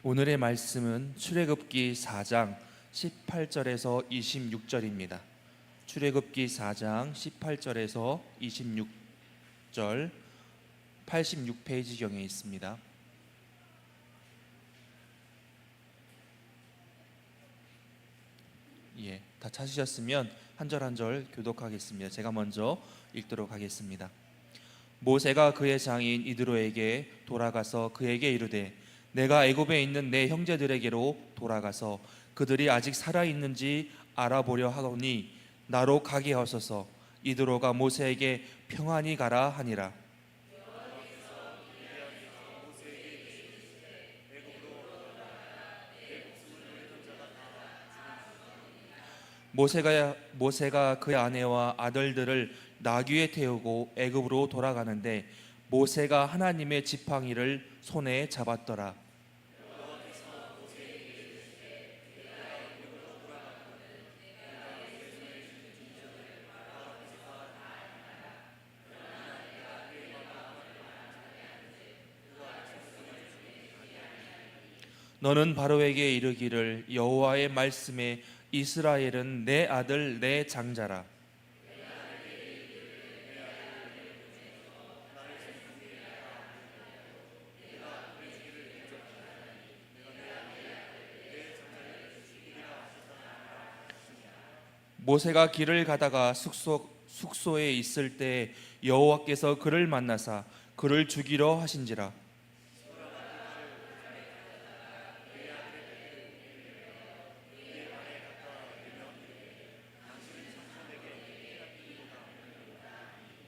오늘의 말씀은 출애굽기 4장 18절에서 26절입니다. 출애굽기 4장 18절에서 26절 86페이지경에 있습니다. 다 찾으셨으면 한 절 한 절 교독하겠습니다. 제가 먼저 읽도록 하겠습니다. 모세가 그의 장인 이드로에게 돌아가서 그에게 이르되 내가 애굽에 있는 내 형제들에게로 돌아가서 그들이 아직 살아있는지 알아보려 하오니 나로 가게 하소서. 이드로가 모세에게 평안히 가라 하니라. 모세가 그의 아내와 아들들을 나귀에 태우고 애굽으로 돌아가는데 모세가 하나님의 지팡이를 손에 잡았더라. 너는 바로에게 이르기를 여호와의 말씀에 이스라엘은 내 아들 내 장자라. 모세가 길을 가다가 숙소에 있을 때 여호와께서 그를 만나사 그를 죽이려 하신지라.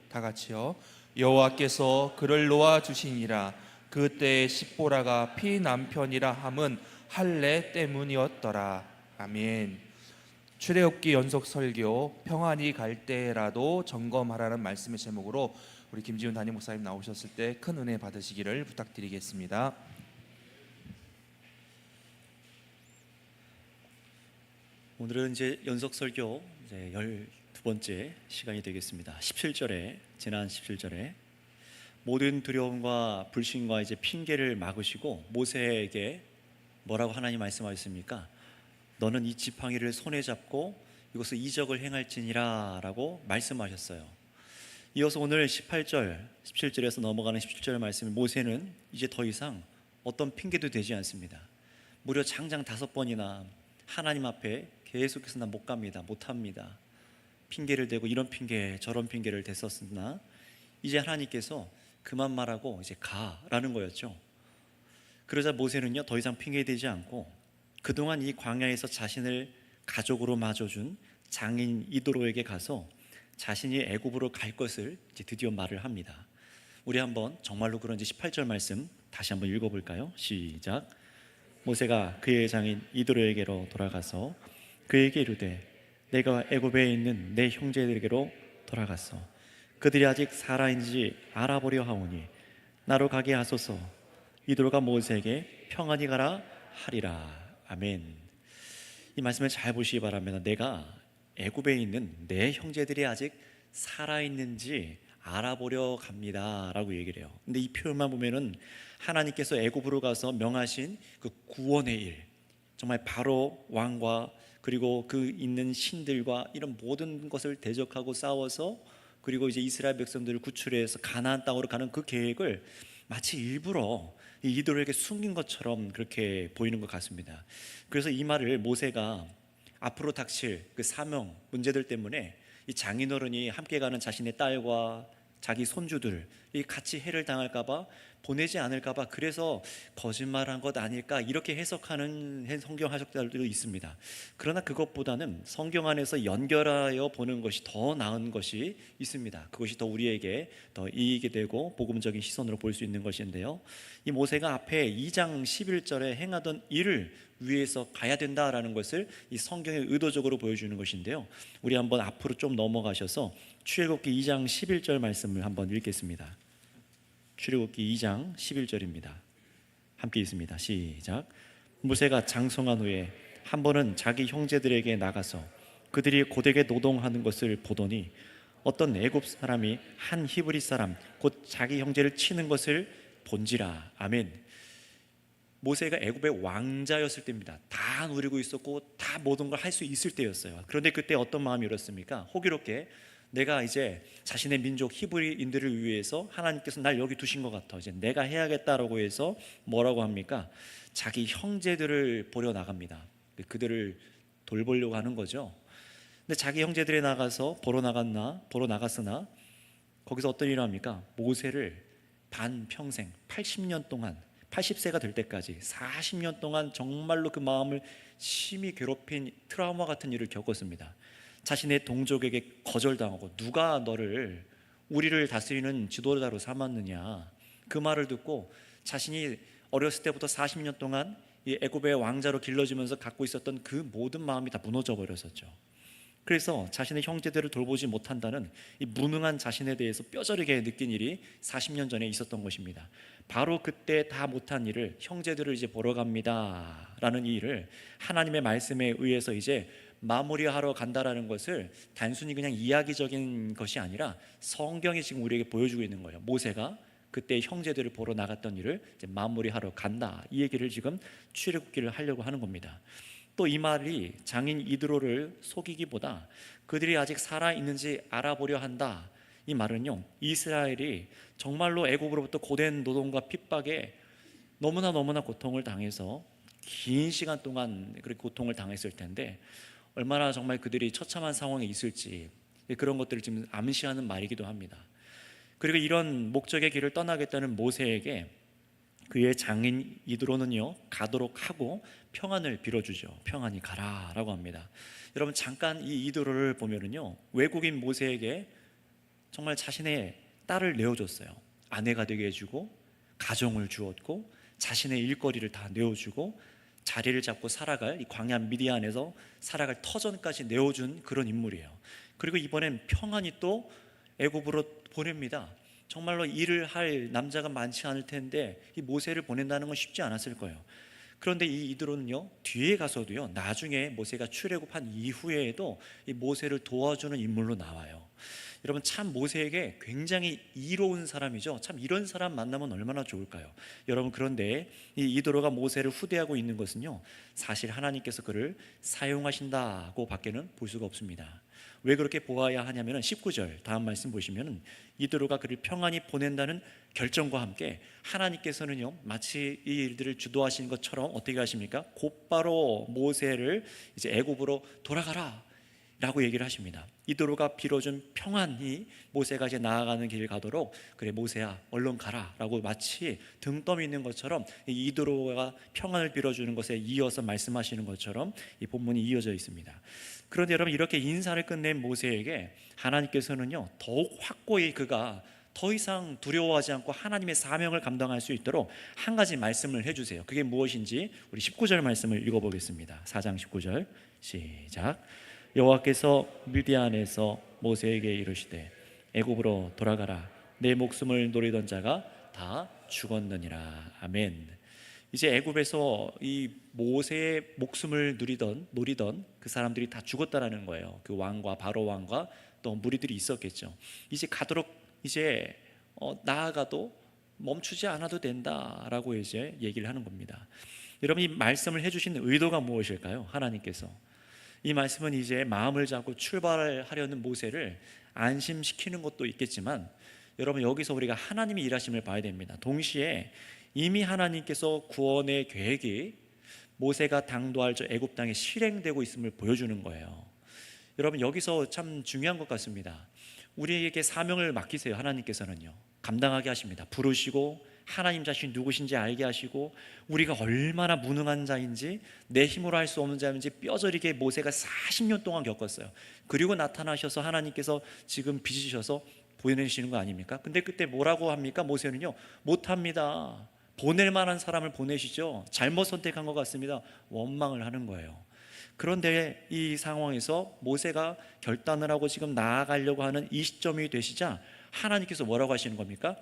다 같이요. 여호와께서 그를 놓아 주시니라. 그때에 십보라가 피남편이라 함은 할례 때문이었더라. 아멘. 출애굽기 연속 설교 평안히 갈 때라도 점검하라는 말씀의 제목으로 우리 김지훈 담임 목사님 나오셨을 때 큰 은혜 받으시기를 부탁드리겠습니다. 오늘은 이제 연속 설교 12번째 시간이 되겠습니다. 17절에 지난 17절에 모든 두려움과 불신과 이제 핑계를 막으시고 모세에게 뭐라고 하나님 말씀하셨습니까? 너는 이 지팡이를 손에 잡고 이것을 이적을 행할지니라 라고 말씀하셨어요. 이어서 오늘 18절 17절에서 넘어가는 17절 말씀은 모세는 이제 더 이상 어떤 핑계도 되지 않습니다. 무려 장장 5번이나 하나님 앞에 계속해서 난 못 갑니다, 못합니다, 핑계를 대고 이런 핑계 저런 핑계를 댔었으나 이제 하나님께서 그만 말하고 이제 가라는 거였죠. 그러자 모세는요 더 이상 핑계대지 않고 그동안 이 광야에서 자신을 가족으로 맞아준 장인 이드로에게 가서 자신이 애굽으로 갈 것을 이제 드디어 말을 합니다. 우리 한번 정말로 그런지 18절 말씀 다시 한번 읽어볼까요? 시작. 모세가 그의 장인 이드로에게로 돌아가서 그에게 이르되 내가 애굽에 있는 내 형제들에게로 돌아갔어. 그들이 아직 살아있는지 알아보려 하오니 나로 가게 하소서. 이드로가 모세에게 평안히 가라 하리라. 아멘. 이 말씀을 잘 보시기 바랍니다. 내가 애굽에 있는 내 형제들이 아직 살아있는지 알아보려 갑니다 라고 얘기를 해요. 근데 이 표현만 보면은 하나님께서 애굽으로 가서 명하신 그 구원의 일, 정말 바로 왕과 그리고 그 있는 신들과 이런 모든 것을 대적하고 싸워서 그리고 이제 이스라엘 백성들을 구출해서 가나안 땅으로 가는 그 계획을 마치 일부러 이들에게 숨긴 것처럼 그렇게 보이는 것 같습니다. 그래서 이 말을 모세가 앞으로 닥칠 그 사명 문제들 때문에 이 장인어른이 함께 가는 자신의 딸과 자기 손주들이 같이 해를 당할까봐 보내지 않을까봐 그래서 거짓말한 것 아닐까 이렇게 해석하는 성경 해석자들도 있습니다. 그러나 그것보다는 성경 안에서 연결하여 보는 것이 더 나은 것이 있습니다. 그것이 더 우리에게 더 이익이 되고 복음적인 시선으로 볼 수 있는 것인데요, 이 모세가 앞에 2장 11절에 행하던 일을 위해서 가야 된다라는 것을 이 성경에 의도적으로 보여주는 것인데요, 우리 한번 앞으로 좀 넘어가셔서 출애굽기 2장 11절 말씀을 한번 읽겠습니다. 출애굽기 2장 11절입니다. 함께 읽습니다. 시작. 모세가 장성한 후에 한 번은 자기 형제들에게 나가서 그들이 고되게 노동하는 것을 보더니 어떤 애굽 사람이 한 히브리 사람 곧 자기 형제를 치는 것을 본지라. 아멘. 모세가 애굽의 왕자였을 때입니다. 다 누리고 있었고 다 모든 걸 할 수 있을 때였어요. 그런데 그때 어떤 마음이 일었습니까? 호기롭게 내가 이제 자신의 민족 히브리인들을 위해서 하나님께서 날 여기 두신 것 같아, 이제 내가 해야겠다라고 해서 뭐라고 합니까? 자기 형제들을 보려 나갑니다. 그들을 돌보려고 하는 거죠. 근데 자기 형제들이 나가서 보러 나갔으나 거기서 어떤 일을 합니까? 모세를 반평생 80년 동안, 80세가 될 때까지 40년 동안 정말로 그 마음을 심히 괴롭힌 트라우마 같은 일을 겪었습니다. 자신의 동족에게 거절당하고, 누가 너를 우리를 다스리는 지도자로 삼았느냐, 그 말을 듣고 자신이 어렸을 때부터 40년 동안 이 애굽의 왕자로 길러지면서 갖고 있었던 그 모든 마음이 다 무너져 버렸었죠. 그래서 자신의 형제들을 돌보지 못한다는 이 무능한 자신에 대해서 뼈저리게 느낀 일이 40년 전에 있었던 것입니다. 바로 그때 다 못한 일을, 형제들을 이제 보러 갑니다 라는 이 일을 하나님의 말씀에 의해서 이제 마무리하러 간다라는 것을 단순히 그냥 이야기적인 것이 아니라 성경이 지금 우리에게 보여주고 있는 거예요. 모세가 그때 형제들을 보러 나갔던 일을 이제 마무리하러 간다, 이 얘기를 지금 출애굽기를 하려고 하는 겁니다. 또 이 말이 장인 이드로를 속이기보다 그들이 아직 살아있는지 알아보려 한다, 이 말은요, 이스라엘이 정말로 애굽으로부터 고된 노동과 핍박에 너무나 고통을 당해서 긴 시간 동안 그렇게 고통을 당했을 텐데 얼마나 정말 그들이 처참한 상황에 있을지, 그런 것들을 지금 암시하는 말이기도 합니다. 그리고 이런 목적의 길을 떠나겠다는 모세에게 그의 장인 이드로는요, 가도록 하고 평안을 빌어주죠. 평안히 가라라고 합니다. 여러분, 잠깐 이 이드로를 보면은요, 외국인 모세에게 정말 자신의 딸을 내어줬어요. 아내가 되게 해주고 가정을 주었고 자신의 일거리를 다 내어주고 자리를 잡고 살아갈, 이 광야 미디안에서 살아갈 터전까지 내어준 그런 인물이에요. 그리고 이번엔 평안히 또 애굽으로 보냅니다. 정말로 일을 할 남자가 많지 않을 텐데 이 모세를 보낸다는 건 쉽지 않았을 거예요. 그런데 이 이드로는요, 뒤에 가서도요, 나중에 모세가 출애굽한 이후에도 이 모세를 도와주는 인물로 나와요. 여러분, 참 모세에게 굉장히 이로운 사람이죠. 참 이런 사람 만나면 얼마나 좋을까요? 여러분, 그런데 이 이드로가 모세를 후대하고 있는 것은요, 사실 하나님께서 그를 사용하신다고 밖에는 볼 수가 없습니다. 왜 그렇게 보아야 하냐면 19절 다음 말씀 보시면 이드로가 그를 평안히 보낸다는 결정과 함께 하나님께서는요, 마치 이 일들을 주도하신 것처럼 어떻게 하십니까? 곧바로 모세를 이제 애굽으로 돌아가라 라고 얘기를 하십니다. 이드로가 빌어준 평안히 모세가 이제 나아가는 길을 가도록, 그래 모세야 얼른 가라 라고 마치 등 떠미는 것처럼 이드로가 평안을 빌어주는 것에 이어서 말씀하시는 것처럼 이 본문이 이어져 있습니다. 그런데 여러분, 이렇게 인사를 끝낸 모세에게 하나님께서는요, 더욱 확고히 그가 더 이상 두려워하지 않고 하나님의 사명을 감당할 수 있도록 한 가지 말씀을 해주세요. 그게 무엇인지 우리 19절 말씀을 읽어보겠습니다. 4장 19절 시작. 여호와께서 미디안에서 모세에게 이르시되 애굽으로 돌아가라, 내 목숨을 노리던 자가 다 죽었느니라. 아멘. 이제 애굽에서 이 모세의 목숨을 노리던 그 사람들이 다 죽었다라는 거예요. 그 왕과 바로 왕과 또 무리들이 있었겠죠. 이제 가도록 이제 나아가도 멈추지 않아도 된다라고 이제 얘기를 하는 겁니다. 여러분, 이 말씀을 해주신 의도가 무엇일까요? 하나님께서 이 말씀은 이제 마음을 잡고 출발하려는 모세를 안심시키는 것도 있겠지만, 여러분, 여기서 우리가 하나님의 일하심을 봐야 됩니다. 동시에 이미 하나님께서 구원의 계획이 모세가 당도할 저 애굽 땅에 실행되고 있음을 보여주는 거예요. 여러분, 여기서 참 중요한 것 같습니다. 우리에게 사명을 맡기세요. 하나님께서는요, 감당하게 하십니다. 부르시고 하나님 자신이 누구신지 알게 하시고 우리가 얼마나 무능한 자인지, 내 힘으로 할 수 없는 자인지 뼈저리게 모세가 40년 동안 겪었어요. 그리고 나타나셔서 하나님께서 지금 빚으셔서 보내시는 거 아닙니까? 근데 그때 뭐라고 합니까? 모세는요, 못합니다. 보낼 만한 사람을 보내시죠. 잘못 선택한 것 같습니다. 원망을 하는 거예요. 그런데 이 상황에서 모세가 결단을 하고 지금 나아가려고 하는 이 시점이 되시자 하나님께서 뭐라고 하시는 겁니까?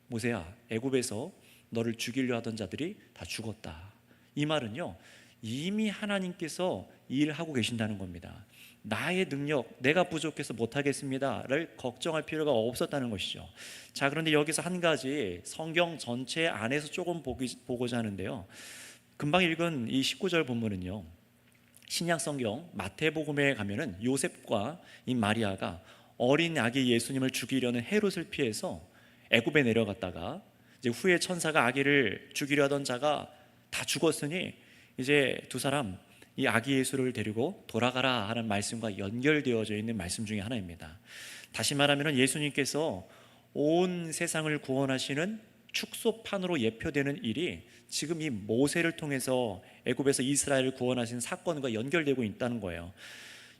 모세야, 애굽에서 너를 죽이려 하던 자들이 다 죽었다. 이 말은요, 이미 하나님께서 일하고 계신다는 겁니다. 나의 능력, 내가 부족해서 못하겠습니다를 걱정할 필요가 없었다는 것이죠. 자, 그런데 여기서 한 가지 성경 전체 안에서 조금 보고자 하는데요. 금방 읽은 이 19절 본문은요, 신약 성경 마태복음에 가면은 요셉과 이 마리아가 어린 아기 예수님을 죽이려는 헤롯을 피해서 애굽에 내려갔다가 이제 후에 천사가 아기를 죽이려 하던 자가 다 죽었으니 이제 두 사람 이 아기 예수를 데리고 돌아가라 하는 말씀과 연결되어져 있는 말씀 중에 하나입니다. 다시 말하면 예수님께서 온 세상을 구원하시는 축소판으로 예표되는 일이 지금 이 모세를 통해서 애굽에서 이스라엘을 구원하신 사건과 연결되고 있다는 거예요.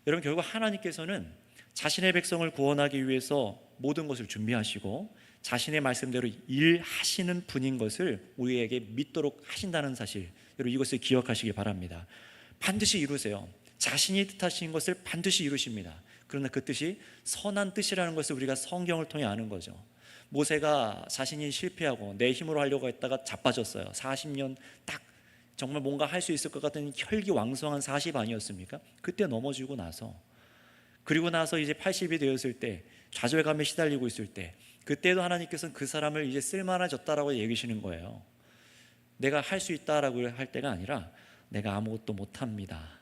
여러분, 결국 하나님께서는 자신의 백성을 구원하기 위해서 모든 것을 준비하시고 자신의 말씀대로 일하시는 분인 것을 우리에게 믿도록 하신다는 사실, 여러분 이것을 기억하시기 바랍니다. 반드시 이루세요. 자신이 뜻하신 것을 반드시 이루십니다. 그러나 그 뜻이 선한 뜻이라는 것을 우리가 성경을 통해 아는 거죠. 모세가 자신이 실패하고 내 힘으로 하려고 했다가 자빠졌어요. 40년 딱 정말 뭔가 할 수 있을 것 같은 혈기왕성한 40 아니었습니까? 그때 넘어지고 나서, 그리고 나서 이제 80이 되었을 때, 좌절감에 시달리고 있을 때, 그때도 하나님께서는 그 사람을 이제 쓸만해졌다라고 얘기하시는 거예요. 내가 할 수 있다라고 할 때가 아니라 내가 아무것도 못합니다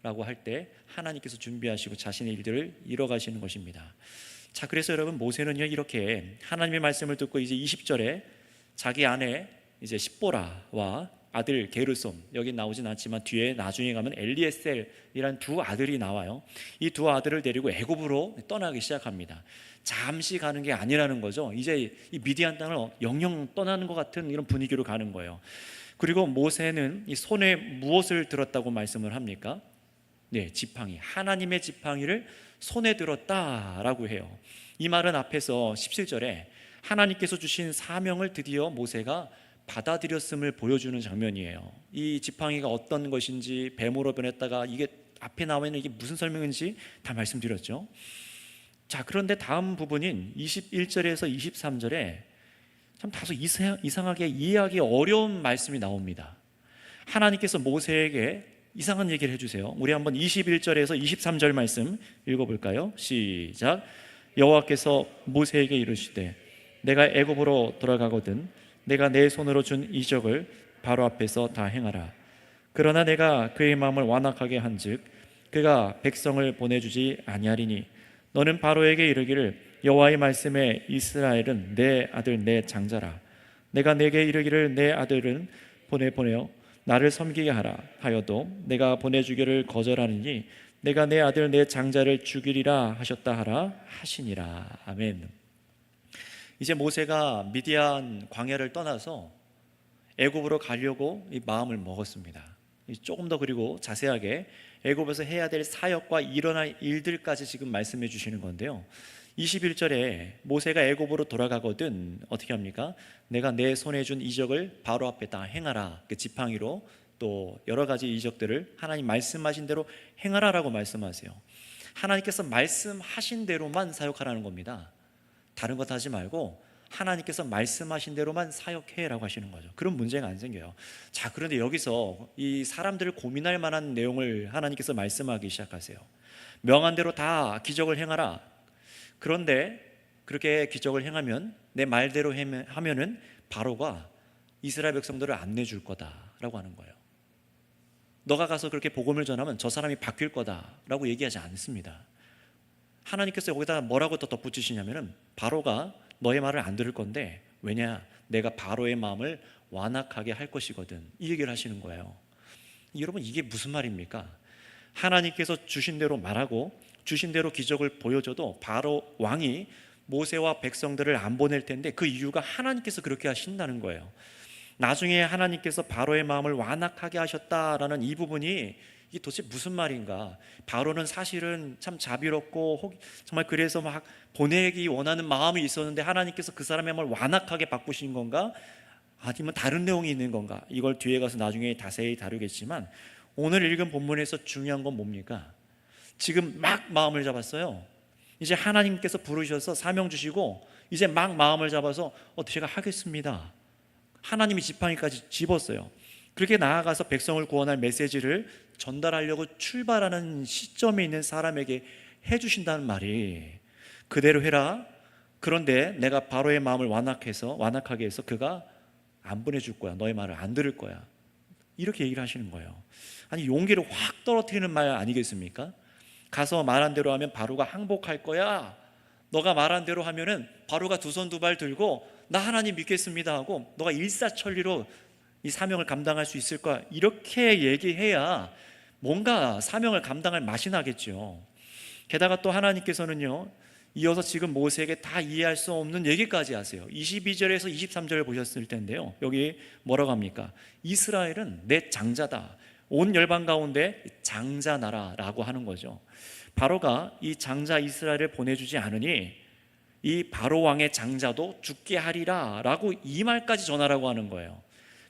라고 할 때 하나님께서 준비하시고 자신의 일들을 이뤄가시는 것입니다. 자, 그래서 여러분, 모세는요 이렇게 하나님의 말씀을 듣고 이제 20절에 자기 아내 이제 십보라와 아들 게르솜, 여기 나오진 않지만 뒤에 나중에 가면 엘리에셀이란 두 아들이 나와요. 이 두 아들을 데리고 애굽으로 떠나기 시작합니다. 잠시 가는 게 아니라는 거죠. 이제 이 미디안 땅을 영영 떠나는 것 같은 이런 분위기로 가는 거예요. 그리고 모세는 이 손에 무엇을 들었다고 말씀을 합니까? 네, 지팡이, 하나님의 지팡이를 손에 들었다라고 해요. 이 말은 앞에서 17절에 하나님께서 주신 사명을 드디어 모세가 받아들였음을 보여주는 장면이에요. 이 지팡이가 어떤 것인지, 뱀으로 변했다가 이게 앞에 나와 있는 이게 무슨 설명인지 다 말씀드렸죠. 자, 그런데 다음 부분인 21절에서 23절에 참 다소 이상하게 이해하기 어려운 말씀이 나옵니다. 하나님께서 모세에게 이상한 얘기를 해주세요. 우리 한번 21절에서 23절 말씀 읽어볼까요? 시작. 여호와께서 모세에게 이르시되 내가 애굽으로 돌아가거든 내가 내 손으로 준 이적을 바로 앞에서 다 행하라. 그러나 내가 그의 마음을 완악하게 한즉 그가 백성을 보내주지 아니하리니 너는 바로에게 이르기를 여호와의 말씀에 이스라엘은 내 아들 내 장자라. 내가 내게 이르기를 내 아들은 보내어 나를 섬기게 하라 하여도 내가 보내주기를 거절하느니 내가 내 아들 내 장자를 죽이리라 하셨다 하라 하시니라. 아멘. 이제 모세가 미디안 광야를 떠나서 애굽으로 가려고 이 마음을 먹었습니다. 조금 더 그리고 자세하게 애굽에서 해야 될 사역과 일어날 일들까지 지금 말씀해 주시는 건데요. 21절에 모세가 애굽으로 돌아가거든 어떻게 합니까? 내가 내 손에 준 이적을 바로 앞에 다 행하라. 그 지팡이로 또 여러 가지 이적들을 하나님 말씀하신 대로 행하라라고 말씀하세요. 하나님께서 말씀하신 대로만 사역하라는 겁니다. 다른 것 하지 말고 하나님께서 말씀하신 대로만 사역해라고 하시는 거죠. 그런 문제가 안 생겨요. 자, 그런데 여기서 이 사람들을 고민할 만한 내용을 하나님께서 말씀하기 시작하세요. 명한 대로 다 기적을 행하라. 그런데 그렇게 기적을 행하면 내 말대로 하면은 바로가 이스라엘 백성들을 안 내줄 거다라고 하는 거예요. 너가 가서 그렇게 복음을 전하면 저 사람이 바뀔 거다라고 얘기하지 않습니다. 하나님께서 여기다 뭐라고 또 덧붙이시냐면은 바로가 너의 말을 안 들을 건데 왜냐? 내가 바로의 마음을 완악하게 할 것이거든. 이 얘기를 하시는 거예요. 여러분, 이게 무슨 말입니까? 하나님께서 주신 대로 말하고 주신 대로 기적을 보여줘도 바로 왕이 모세와 백성들을 안 보낼 텐데 그 이유가 하나님께서 그렇게 하신다는 거예요. 나중에 하나님께서 바로의 마음을 완악하게 하셨다라는 이 부분이 이게 도대체 무슨 말인가? 바로는 사실은 참 자비롭고 정말 그래서 막 보내기 원하는 마음이 있었는데 하나님께서 그 사람의 마음을 완악하게 바꾸신 건가? 아니면 다른 내용이 있는 건가? 이걸 뒤에 가서 나중에 자세히 다루겠지만 오늘 읽은 본문에서 중요한 건 뭡니까? 지금 막 마음을 잡았어요. 이제 하나님께서 부르셔서 사명 주시고 이제 막 마음을 잡아서 제가 하겠습니다. 하나님이 지팡이까지 집었어요. 그렇게 나아가서 백성을 구원할 메시지를 전달하려고 출발하는 시점에 있는 사람에게 해주신다는 말이 그대로 해라. 그런데 내가 바로의 마음을 완악하게 해서 그가 안 보내줄 거야. 너의 말을 안 들을 거야. 이렇게 얘기를 하시는 거예요. 아니, 용기를 확 떨어뜨리는 말 아니겠습니까? 가서 말한 대로 하면 바로가 항복할 거야. 너가 말한 대로 하면은 바로가 두 손 두 발 들고 나 하나님 믿겠습니다 하고 너가 일사천리로 이 사명을 감당할 수 있을 거야. 이렇게 얘기해야 뭔가 사명을 감당할 맛이 나겠죠. 게다가 또 하나님께서는요, 이어서 지금 모세에게 다 이해할 수 없는 얘기까지 하세요. 22절에서 23절을 보셨을 텐데요, 여기 뭐라고 합니까? 이스라엘은 내 장자다. 온 열방 가운데 장자 나라라고 하는 거죠. 바로가 이 장자 이스라엘을 보내주지 않으니 이 바로 왕의 장자도 죽게 하리라 라고 이 말까지 전하라고 하는 거예요.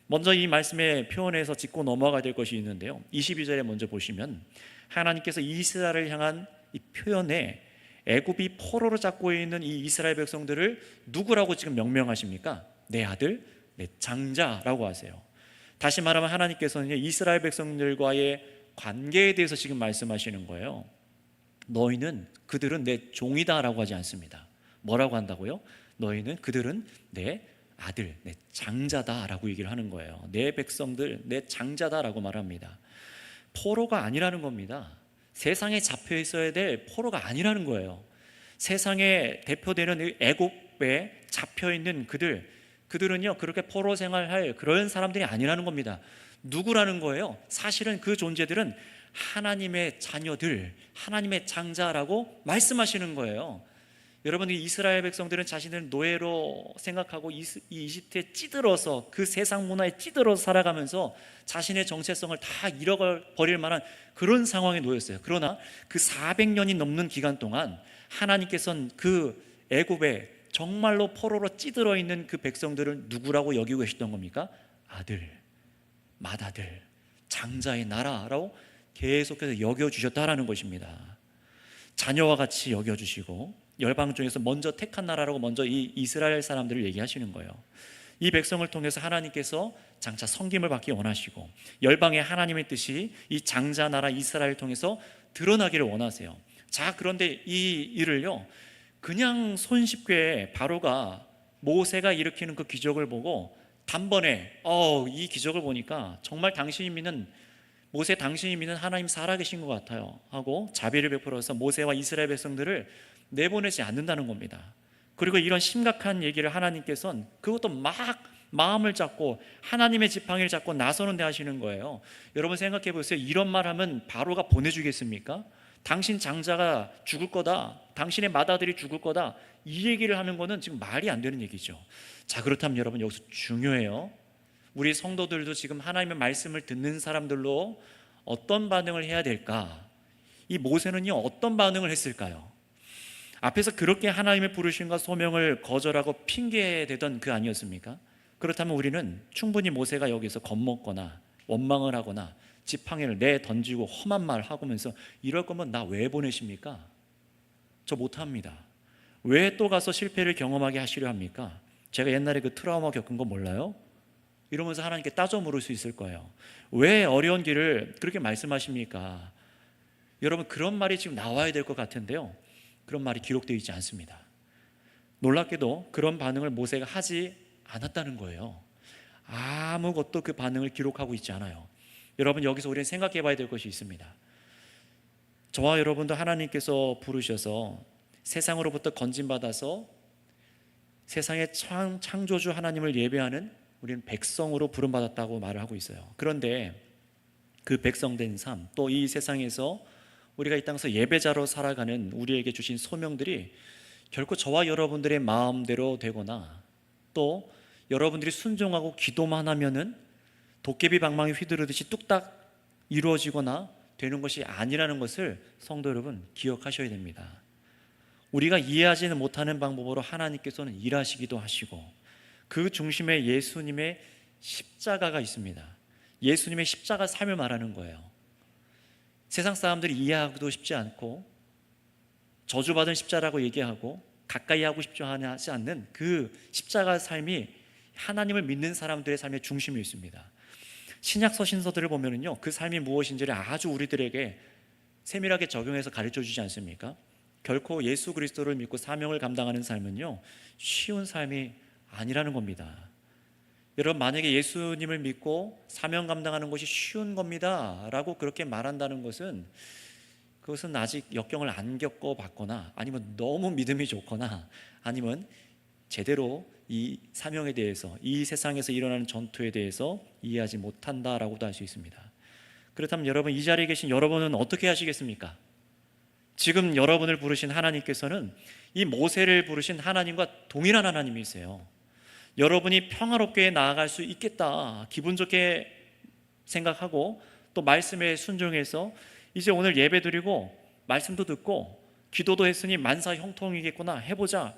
먼저 이 말씀의 표현에서 짚고 넘어가야 될 것이 있는데요, 22절에 먼저 보시면 하나님께서 이스라엘을 향한 이 표현에 애굽이 포로로 잡고 있는 이 이스라엘 백성들을 누구라고 지금 명명하십니까? 내 아들, 내 장자라고 하세요. 다시 말하면 하나님께서는 이스라엘 백성들과의 관계에 대해서 지금 말씀하시는 거예요. 너희는 그들은 내 종이다라고 하지 않습니다. 뭐라고 한다고요? 그들은 내 아들, 내 장자다라고 얘기를 하는 거예요. 내 백성들, 내 장자다라고 말합니다. 포로가 아니라는 겁니다. 세상에 잡혀 있어야 될 포로가 아니라는 거예요. 세상에 대표되는 애굽에 잡혀 있는 그들은요, 그렇게 포로 생활할 그런 사람들이 아니라는 겁니다. 누구라는 거예요? 사실은 그 존재들은 하나님의 자녀들, 하나님의 장자라고 말씀하시는 거예요. 여러분, 이스라엘 백성들은 자신을 노예로 생각하고 이 이집트에 찌들어서 그 세상 문화에 찌들어서 살아가면서 자신의 정체성을 다 잃어버릴 만한 그런 상황에 놓였어요. 그러나 그 400년이 넘는 기간 동안 하나님께서는 그 애굽에 정말로 포로로 찌들어 있는 그 백성들을 누구라고 여기고 계셨던 겁니까? 아들, 맏아들, 장자의 나라라고 계속해서 여겨주셨다라는 것입니다. 자녀와 같이 여겨주시고 열방 중에서 먼저 택한 나라라고 먼저 이 이스라엘 사람들을 얘기하시는 거예요. 이 백성을 통해서 하나님께서 장차 섬김을 받기 원하시고 열방의 하나님의 뜻이 이 장자 나라 이스라엘을 통해서 드러나기를 원하세요. 자, 그런데 이 일을요, 그냥 손쉽게 바로가 모세가 일으키는 그 기적을 보고 단번에 이 기적을 보니까 정말 당신이 믿는 하나님 살아계신 것 같아요 하고 자비를 베풀어서 모세와 이스라엘 백성들을 내보내지 않는다는 겁니다. 그리고 이런 심각한 얘기를 하나님께서는 그것도 막 마음을 잡고 하나님의 지팡이를 잡고 나서는 데 하시는 거예요. 여러분 생각해 보세요. 이런 말 하면 바로가 보내주겠습니까? 당신 장자가 죽을 거다, 당신의 맏아들이 죽을 거다, 이 얘기를 하는 거는 지금 말이 안 되는 얘기죠. 자, 그렇다면 여러분 여기서 중요해요. 우리 성도들도 지금 하나님의 말씀을 듣는 사람들로 어떤 반응을 해야 될까? 이 모세는요, 어떤 반응을 했을까요? 앞에서 그렇게 하나님의 부르심과 소명을 거절하고 핑계대던 그 아니었습니까? 그렇다면 우리는 충분히 모세가 여기서 겁먹거나 원망을 하거나 지팡이를 내던지고 험한 말 하면서 이럴 거면 나 왜 보내십니까? 저 못합니다. 왜 또 가서 실패를 경험하게 하시려 합니까? 제가 옛날에 그 트라우마 겪은 거 몰라요? 이러면서 하나님께 따져 물을 수 있을 거예요. 왜 어려운 길을 그렇게 말씀하십니까? 여러분, 그런 말이 지금 나와야 될 것 같은데요, 그런 말이 기록되어 있지 않습니다. 놀랍게도 그런 반응을 모세가 하지 않았다는 거예요. 아무것도 그 반응을 기록하고 있지 않아요. 여러분, 여기서 우리는 생각해 봐야 될 것이 있습니다. 저와 여러분도 하나님께서 부르셔서 세상으로부터 건진받아서 세상의 창조주 하나님을 예배하는 우리는 백성으로 부름받았다고 말을 하고 있어요. 그런데 그 백성된 삶, 또 이 세상에서 우리가 이 땅에서 예배자로 살아가는 우리에게 주신 소명들이 결코 저와 여러분들의 마음대로 되거나 또 여러분들이 순종하고 기도만 하면은 도깨비 방망이 휘두르듯이 뚝딱 이루어지거나 되는 것이 아니라는 것을 성도 여러분 기억하셔야 됩니다. 우리가 이해하지는 못하는 방법으로 하나님께서는 일하시기도 하시고 그 중심에 예수님의 십자가가 있습니다. 예수님의 십자가 삶을 말하는 거예요. 세상 사람들이 이해하기도 쉽지 않고 저주받은 십자라고 얘기하고 가까이 하고 싶지 않는 그 십자가 삶이 하나님을 믿는 사람들의 삶의 중심에 있습니다. 신약 서신서들을 보면은요, 그 삶이 무엇인지를 아주 우리들에게 세밀하게 적용해서 가르쳐 주지 않습니까? 결코 예수 그리스도를 믿고 사명을 감당하는 삶은요, 쉬운 삶이 아니라는 겁니다. 여러분, 만약에 예수님을 믿고 사명 감당하는 것이 쉬운 겁니다 라고 그렇게 말한다는 것은, 그것은 아직 역경을 안 겪어봤거나, 아니면 너무 믿음이 좋거나, 아니면 제대로 이 사명에 대해서, 이 세상에서 일어나는 전투에 대해서 이해하지 못한다라고도 할 수 있습니다. 그렇다면 여러분, 이 자리에 계신 여러분은 어떻게 하시겠습니까? 지금 여러분을 부르신 하나님께서는 이 모세를 부르신 하나님과 동일한 하나님이세요. 여러분이 평화롭게 나아갈 수 있겠다, 기분 좋게 생각하고 또 말씀에 순종해서 이제 오늘 예배 드리고 말씀도 듣고 기도도 했으니 만사 형통이겠구나, 해보자,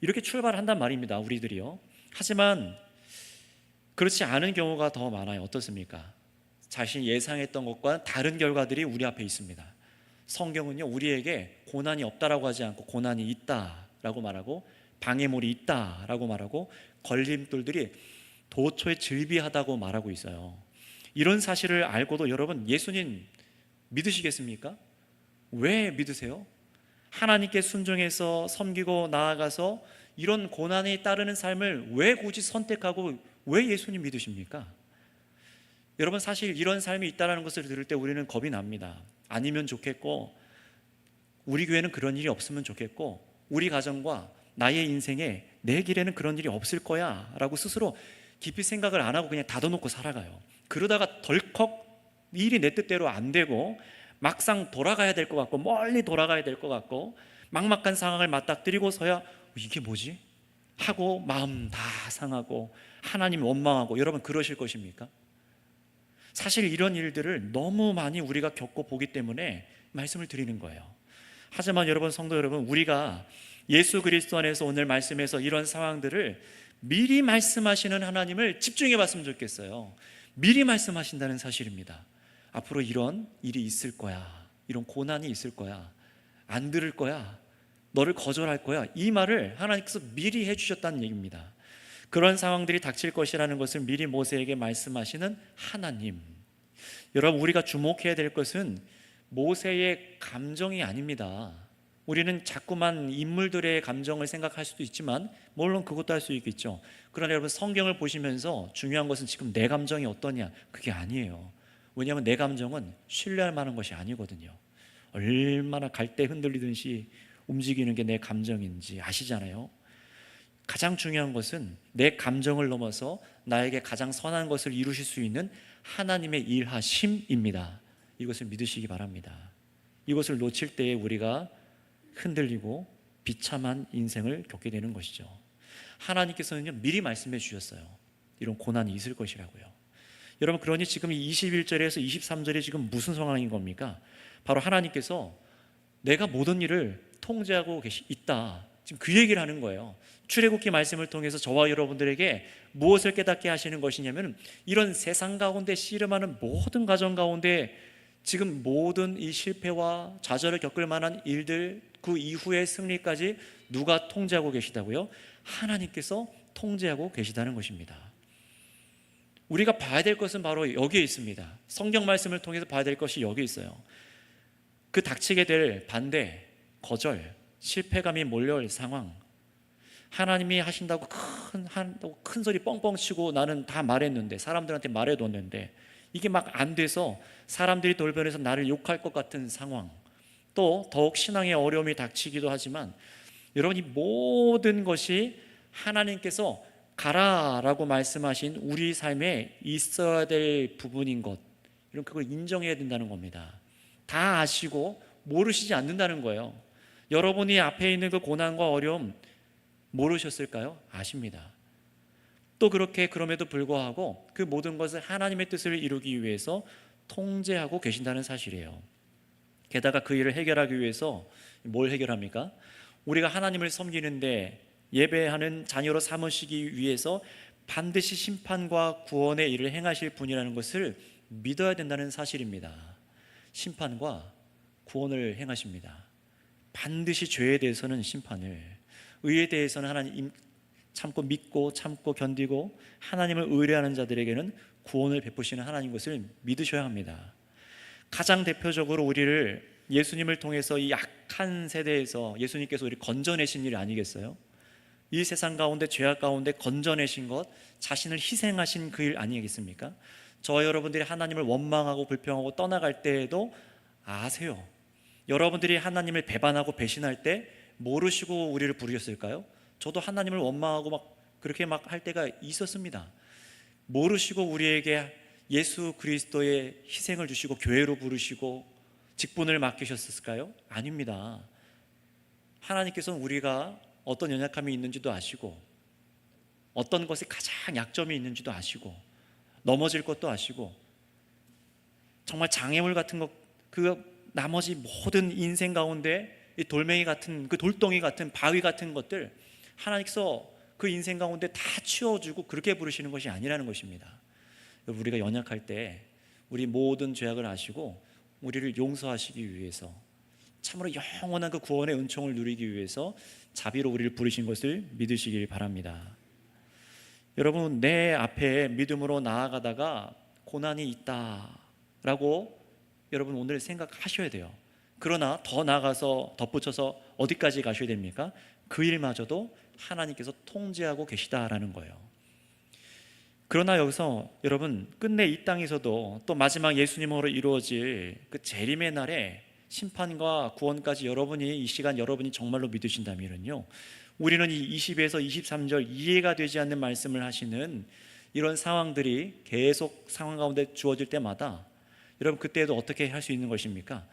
이렇게 출발한단 말입니다, 우리들이요. 하지만 그렇지 않은 경우가 더 많아요. 어떻습니까? 자신이 예상했던 것과 다른 결과들이 우리 앞에 있습니다. 성경은요, 우리에게 고난이 없다라고 하지 않고 고난이 있다라고 말하고, 방해물이 있다라고 말하고, 걸림돌들이 도처에 즐비하다고 말하고 있어요. 이런 사실을 알고도 여러분, 예수님 믿으시겠습니까? 왜 믿으세요? 하나님께 순종해서 섬기고 나아가서 이런 고난이 따르는 삶을 왜 굳이 선택하고 왜 예수님 믿으십니까? 여러분, 사실 이런 삶이 있다는 것을 들을 때 우리는 겁이 납니다. 아니면 좋겠고, 우리 교회는 그런 일이 없으면 좋겠고, 우리 가정과 나의 인생에 내 길에는 그런 일이 없을 거야 라고 스스로 깊이 생각을 안 하고 그냥 닫아놓고 살아가요. 그러다가 덜컥 일이 내 뜻대로 안 되고 막상 돌아가야 될 것 같고, 멀리 돌아가야 될 것 같고, 막막한 상황을 맞닥뜨리고서야 이게 뭐지? 하고 마음 다 상하고 하나님 원망하고, 여러분 그러실 것입니까? 사실 이런 일들을 너무 많이 우리가 겪어보기 때문에 말씀을 드리는 거예요. 하지만 여러분, 성도 여러분, 우리가 예수 그리스도 안에서 오늘 말씀에서 이런 상황들을 미리 말씀하시는 하나님을 집중해 봤으면 좋겠어요. 미리 말씀하신다는 사실입니다. 앞으로 이런 일이 있을 거야, 이런 고난이 있을 거야, 안 들을 거야, 너를 거절할 거야, 이 말을 하나님께서 미리 해주셨다는 얘기입니다. 그런 상황들이 닥칠 것이라는 것을 미리 모세에게 말씀하시는 하나님. 여러분, 우리가 주목해야 될 것은 모세의 감정이 아닙니다. 우리는 자꾸만 인물들의 감정을 생각할 수도 있지만, 물론 그것도 할 수 있겠죠. 그러나 여러분, 성경을 보시면서 중요한 것은 지금 내 감정이 어떠냐, 그게 아니에요. 왜냐하면 내 감정은 신뢰할 만한 것이 아니거든요. 얼마나 갈대 흔들리듯이 움직이는 게 내 감정인지 아시잖아요. 가장 중요한 것은 내 감정을 넘어서 나에게 가장 선한 것을 이루실 수 있는 하나님의 일하심입니다. 이것을 믿으시기 바랍니다. 이것을 놓칠 때에 우리가 흔들리고 비참한 인생을 겪게 되는 것이죠. 하나님께서는요, 미리 말씀해 주셨어요. 이런 고난이 있을 것이라고요. 여러분, 그러니 지금 21절에서 23절에 지금 무슨 상황인 겁니까? 바로 하나님께서 내가 모든 일을 통제하고 있다, 지금 그 얘기를 하는 거예요. 출애굽기 말씀을 통해서 저와 여러분들에게 무엇을 깨닫게 하시는 것이냐면, 이런 세상 가운데 씨름하는 모든 가정 가운데 지금 모든 이 실패와 좌절을 겪을 만한 일들, 그 이후의 승리까지 누가 통제하고 계시다고요? 하나님께서 통제하고 계시다는 것입니다. 우리가 봐야 될 것은 바로 여기에 있습니다. 성경 말씀을 통해서 봐야 될 것이 여기 있어요. 그 닥치게 될 반대, 거절, 실패감이 몰려올 상황, 하나님이 하신다고 큰 소리 뻥뻥 치고 나는 다 말했는데, 사람들한테 말해뒀는데 이게 막 안 돼서 사람들이 돌변해서 나를 욕할 것 같은 상황, 또 더욱 신앙의 어려움이 닥치기도 하지만, 여러분, 이 모든 것이 하나님께서 가라라고 말씀하신 우리 삶에 있어야 될 부분인 것, 이런 그걸 인정해야 된다는 겁니다. 다 아시고 모르시지 않는다는 거예요. 여러분이 앞에 있는 그 고난과 어려움 모르셨을까요? 아십니다. 또 그렇게 그럼에도 불구하고 그 모든 것을 하나님의 뜻을 이루기 위해서 통제하고 계신다는 사실이에요. 게다가 그 일을 해결하기 위해서 뭘 해결합니까? 우리가 하나님을 섬기는데 예배하는 자녀로 삼으시기 위해서 반드시 심판과 구원의 일을 행하실 분이라는 것을 믿어야 된다는 사실입니다. 심판과 구원을 행하십니다. 반드시 죄에 대해서는 심판을, 의에 대해서는 하나님 참고 믿고 참고 견디고 하나님을 의뢰하는 자들에게는 구원을 베푸시는 하나님 것을 믿으셔야 합니다. 가장 대표적으로 우리를 예수님을 통해서 이 약한 세대에서 예수님께서 우리를 건져내신 일 아니겠어요? 이 세상 가운데 죄악 가운데 건져내신 것, 자신을 희생하신 그 일 아니겠습니까? 저와 여러분들이 하나님을 원망하고 불평하고 떠나갈 때에도 아세요? 여러분들이 하나님을 배반하고 배신할 때 모르시고 우리를 부르셨을까요? 저도 하나님을 원망하고 막 그렇게 막 할 때가 있었습니다. 모르시고 우리에게 예수 그리스도의 희생을 주시고 교회로 부르시고 직분을 맡기셨을까요? 아닙니다. 하나님께서는 우리가 어떤 연약함이 있는지도 아시고 어떤 것에 가장 약점이 있는지도 아시고 넘어질 것도 아시고 정말 장애물 같은 것, 그 나머지 모든 인생 가운데 이 돌멩이 같은, 그 돌덩이 같은, 바위 같은 것들 하나님께서 그 인생 가운데 다 치워주고 그렇게 부르시는 것이 아니라는 것입니다. 우리가 연약할 때 우리 모든 죄악을 아시고 우리를 용서하시기 위해서, 참으로 영원한 그 구원의 은총을 누리기 위해서 자비로 우리를 부르신 것을 믿으시길 바랍니다. 여러분, 내 앞에 믿음으로 나아가다가 고난이 있다라고 여러분 오늘 생각하셔야 돼요. 그러나 더 나아가서 덧붙여서 어디까지 가셔야 됩니까? 그 일마저도 하나님께서 통제하고 계시다라는 거예요. 그러나 여기서 여러분, 끝내 이 땅에서도 또 마지막 예수님으로 이루어질 그 재림의 날에 심판과 구원까지 여러분이 이 시간 여러분이 정말로 믿으신다면요, 우리는 이 20에서 23절 이해가 되지 않는 말씀을 하시는 이런 상황들이 계속 상황 가운데 주어질 때마다 여러분 그때도 어떻게 할 수 있는 것입니까?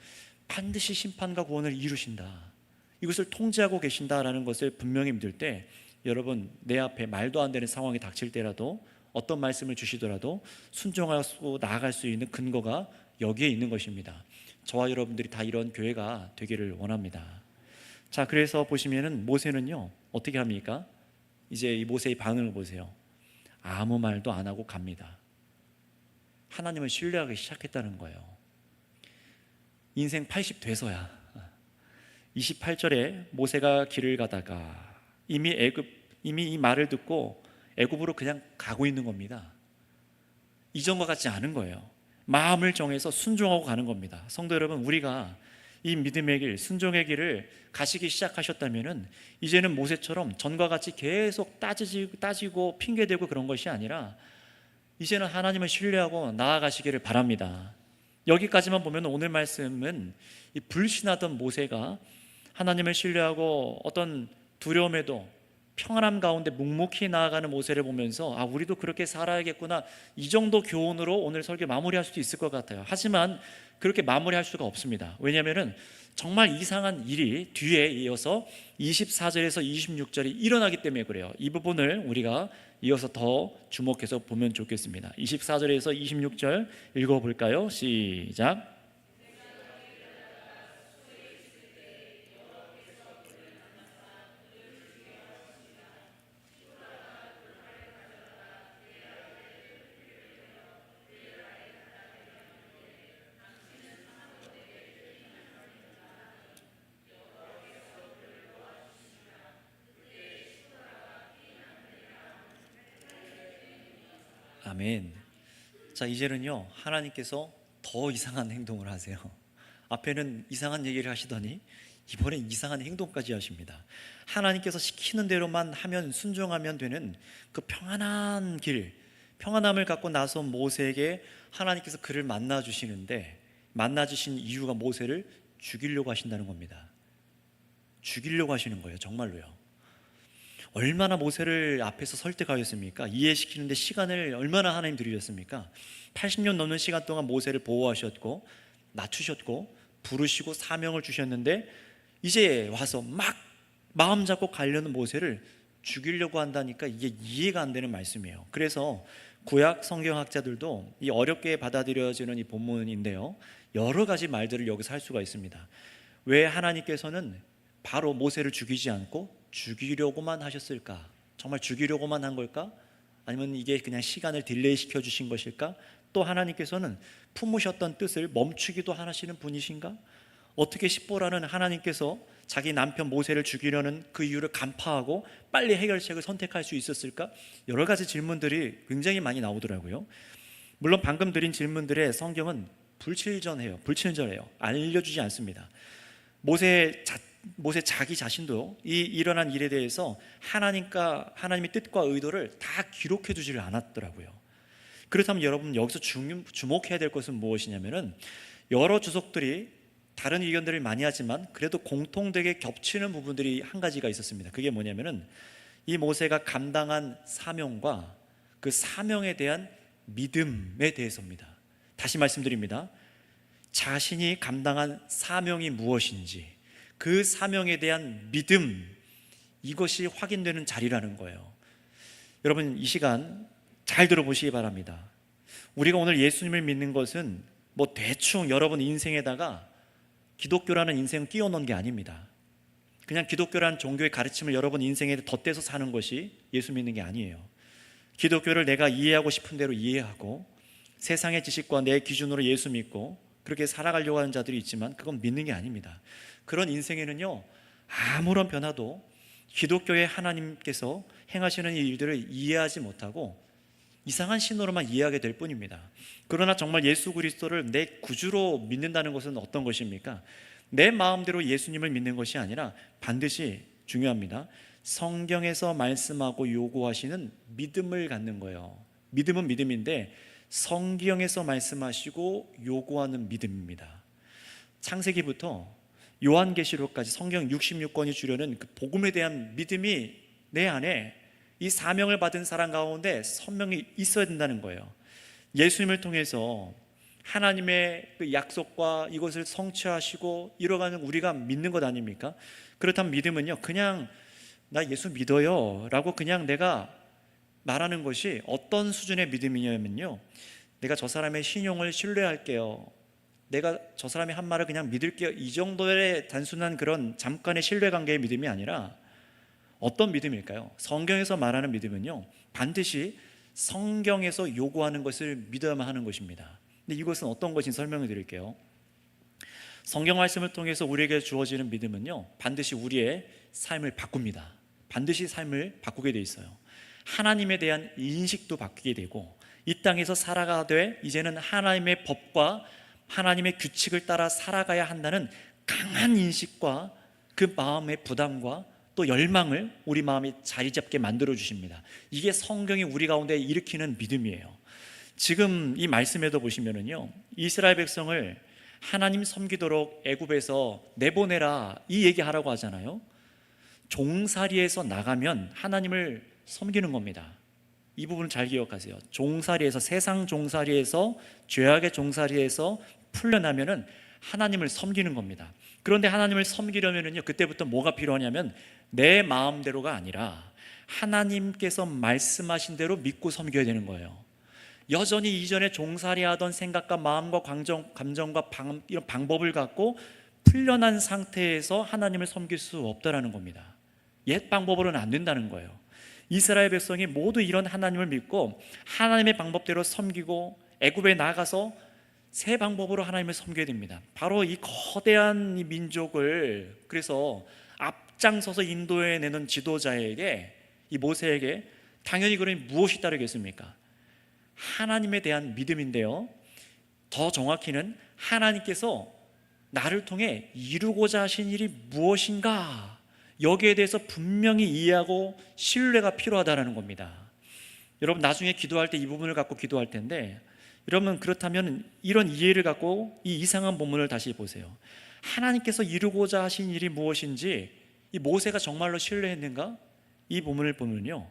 반드시 심판과 구원을 이루신다, 이것을 통제하고 계신다라는 것을 분명히 믿을 때 여러분 내 앞에 말도 안 되는 상황이 닥칠 때라도 어떤 말씀을 주시더라도 순종하고 나아갈 수 있는 근거가 여기에 있는 것입니다. 저와 여러분들이 다 이런 교회가 되기를 원합니다. 자, 그래서 보시면은 모세는요 어떻게 합니까? 이제 이 모세의 반응을 보세요. 아무 말도 안 하고 갑니다. 하나님을 신뢰하기 시작했다는 거예요. 인생 80 돼서야. 28절에 모세가 길을 가다가 이미 이 말을 듣고 애굽으로 그냥 가고 있는 겁니다. 이전과 같지 않은 거예요. 마음을 정해서 순종하고 가는 겁니다. 성도 여러분, 우리가 이 믿음의 길, 순종의 길을 가시기 시작하셨다면 이제는 모세처럼 전과 같이 계속 따지고 핑계대고 그런 것이 아니라 이제는 하나님을 신뢰하고 나아가시기를 바랍니다. 여기까지만 보면 오늘 말씀은 이 불신하던 모세가 하나님을 신뢰하고 어떤 두려움에도 평안함 가운데 묵묵히 나아가는 모세를 보면서 아, 우리도 그렇게 살아야겠구나, 이 정도 교훈으로 오늘 설교 마무리할 수도 있을 것 같아요. 하지만 그렇게 마무리할 수가 없습니다. 왜냐하면 정말 이상한 일이 뒤에 이어서 24절에서 26절이 일어나기 때문에 그래요. 이 부분을 우리가 이어서 더 주목해서 보면 좋겠습니다. 24절에서 26절 읽어볼까요? 시작. 아멘. 자, 이제는요 하나님께서 더 이상한 행동을 하세요. 앞에는 이상한 얘기를 하시더니 이번엔 이상한 행동까지 하십니다. 하나님께서 시키는 대로만 하면, 순종하면 되는 그 평안한 길, 평안함을 갖고 나선 모세에게 하나님께서 그를 만나 주시는데, 만나 주신 이유가 모세를 죽이려고 하신다는 겁니다. 죽이려고 하시는 거예요. 정말로요. 얼마나 모세를 앞에서 설득하였습니까? 이해시키는데 시간을 얼마나 하나님 들이셨습니까? 80년 넘는 시간 동안 모세를 보호하셨고 낮추셨고 부르시고 사명을 주셨는데 이제 와서 막 마음 잡고 가려는 모세를 죽이려고 한다니까 이게 이해가 안 되는 말씀이에요. 그래서 구약 성경학자들도 이 어렵게 받아들여지는 이 본문인데요, 여러 가지 말들을 여기서 할 수가 있습니다. 왜 하나님께서는 바로 모세를 죽이지 않고 죽이려고만 하셨을까? 정말 죽이려고만 한 걸까? 아니면 이게 그냥 시간을 딜레이 시켜주신 것일까? 또 하나님께서는 품으셨던 뜻을 멈추기도 하시는 분이신가? 어떻게 십보라는 하나님께서 자기 남편 모세를 죽이려는 그 이유를 간파하고 빨리 해결책을 선택할 수 있었을까? 여러 가지 질문들이 굉장히 많이 나오더라고요. 물론 방금 드린 질문들의 성경은 불친절해요. 알려주지 않습니다. 모세 자기 자신도 이 일어난 일에 대해서 하나님의 뜻과 의도를 다 기록해 두지를 않았더라고요. 그렇다면 여러분, 여기서 주목해야 될 것은 무엇이냐면은, 여러 주석들이 다른 의견들을 많이 하지만 그래도 공통되게 겹치는 부분들이 한 가지가 있었습니다. 그게 뭐냐면은, 이 모세가 감당한 사명과 그 사명에 대한 믿음에 대해서입니다. 다시 말씀드립니다. 자신이 감당한 사명이 무엇인지, 그 사명에 대한 믿음, 이것이 확인되는 자리라는 거예요. 여러분, 이 시간 잘 들어보시기 바랍니다. 우리가 오늘 예수님을 믿는 것은 뭐 대충 여러분 인생에다가 기독교라는 인생을 끼워 넣은 게 아닙니다. 그냥 기독교라는 종교의 가르침을 여러분 인생에 덧대서 사는 것이 예수 믿는 게 아니에요. 기독교를 내가 이해하고 싶은 대로 이해하고 세상의 지식과 내 기준으로 예수 믿고 그렇게 살아가려고 하는 자들이 있지만, 그건 믿는 게 아닙니다. 그런 인생에는요, 아무런 변화도 기독교의 하나님께서 행하시는 이 일들을 이해하지 못하고 이상한 신호로만 이해하게 될 뿐입니다. 그러나 정말 예수 그리스도를 내 구주로 믿는다는 것은 어떤 것입니까? 내 마음대로 예수님을 믿는 것이 아니라 반드시, 중요합니다, 성경에서 말씀하고 요구하시는 믿음을 갖는 거예요. 믿음은 믿음인데 성경에서 말씀하시고 요구하는 믿음입니다. 창세기부터 요한계시록까지 성경 66권이 주려는 그 복음에 대한 믿음이 내 안에, 이 사명을 받은 사람 가운데 선명히 있어야 된다는 거예요. 예수님을 통해서 하나님의 그 약속과 이것을 성취하시고 이뤄가는 우리가 믿는 것 아닙니까? 그렇다면 믿음은요, 그냥 나 예수 믿어요 라고 그냥 내가 말하는 것이 어떤 수준의 믿음이냐면요, 내가 저 사람의 신용을 신뢰할게요, 내가 저 사람이 한 말을 그냥 믿을게요, 이 정도의 단순한 그런 잠깐의 신뢰관계의 믿음이 아니라 어떤 믿음일까요? 성경에서 말하는 믿음은요, 반드시 성경에서 요구하는 것을 믿어야만 하는 것입니다. 근데 이것은 어떤 것인지 설명을 드릴게요. 성경 말씀을 통해서 우리에게 주어지는 믿음은요, 반드시 우리의 삶을 바꿉니다. 반드시 삶을 바꾸게 돼 있어요. 하나님에 대한 인식도 바뀌게 되고, 이 땅에서 살아가되 이제는 하나님의 법과 하나님의 규칙을 따라 살아가야 한다는 강한 인식과 그 마음의 부담과 또 열망을 우리 마음에 자리 잡게 만들어 주십니다. 이게 성경이 우리 가운데 일으키는 믿음이에요. 지금 이 말씀에도 보시면은요, 이스라엘 백성을 하나님 섬기도록 애굽에서 내보내라, 이 얘기하라고 하잖아요. 종살이에서 나가면 하나님을 섬기는 겁니다. 이 부분을 잘 기억하세요. 종살이에서, 세상 종살이에서, 죄악의 종살이에서 풀려나면은 하나님을 섬기는 겁니다. 그런데 하나님을 섬기려면은요, 그때부터 뭐가 필요하냐면 내 마음대로가 아니라 하나님께서 말씀하신 대로 믿고 섬겨야 되는 거예요. 여전히 이전에 종살이하던 생각과 마음과 감정과 이런 방법을 갖고 풀려난 상태에서 하나님을 섬길 수 없다라는 겁니다. 옛 방법으로는 안 된다는 거예요. 이스라엘 백성이 모두 이런 하나님을 믿고 하나님의 방법대로 섬기고 애굽에 나가서 새 방법으로 하나님을 섬겨야 됩니다. 바로 이 거대한 이 민족을 그래서 앞장서서 인도해내는 지도자에게, 이 모세에게 당연히 그러니 무엇이 따르겠습니까? 하나님에 대한 믿음인데요, 더 정확히는 하나님께서 나를 통해 이루고자 하신 일이 무엇인가, 여기에 대해서 분명히 이해하고 신뢰가 필요하다는 겁니다. 여러분, 나중에 기도할 때 이 부분을 갖고 기도할 텐데, 여러분, 그렇다면 이런 이해를 갖고 이 이상한 본문을 다시 보세요. 하나님께서 이루고자 하신 일이 무엇인지 이 모세가 정말로 신뢰했는가? 이 본문을 보면요,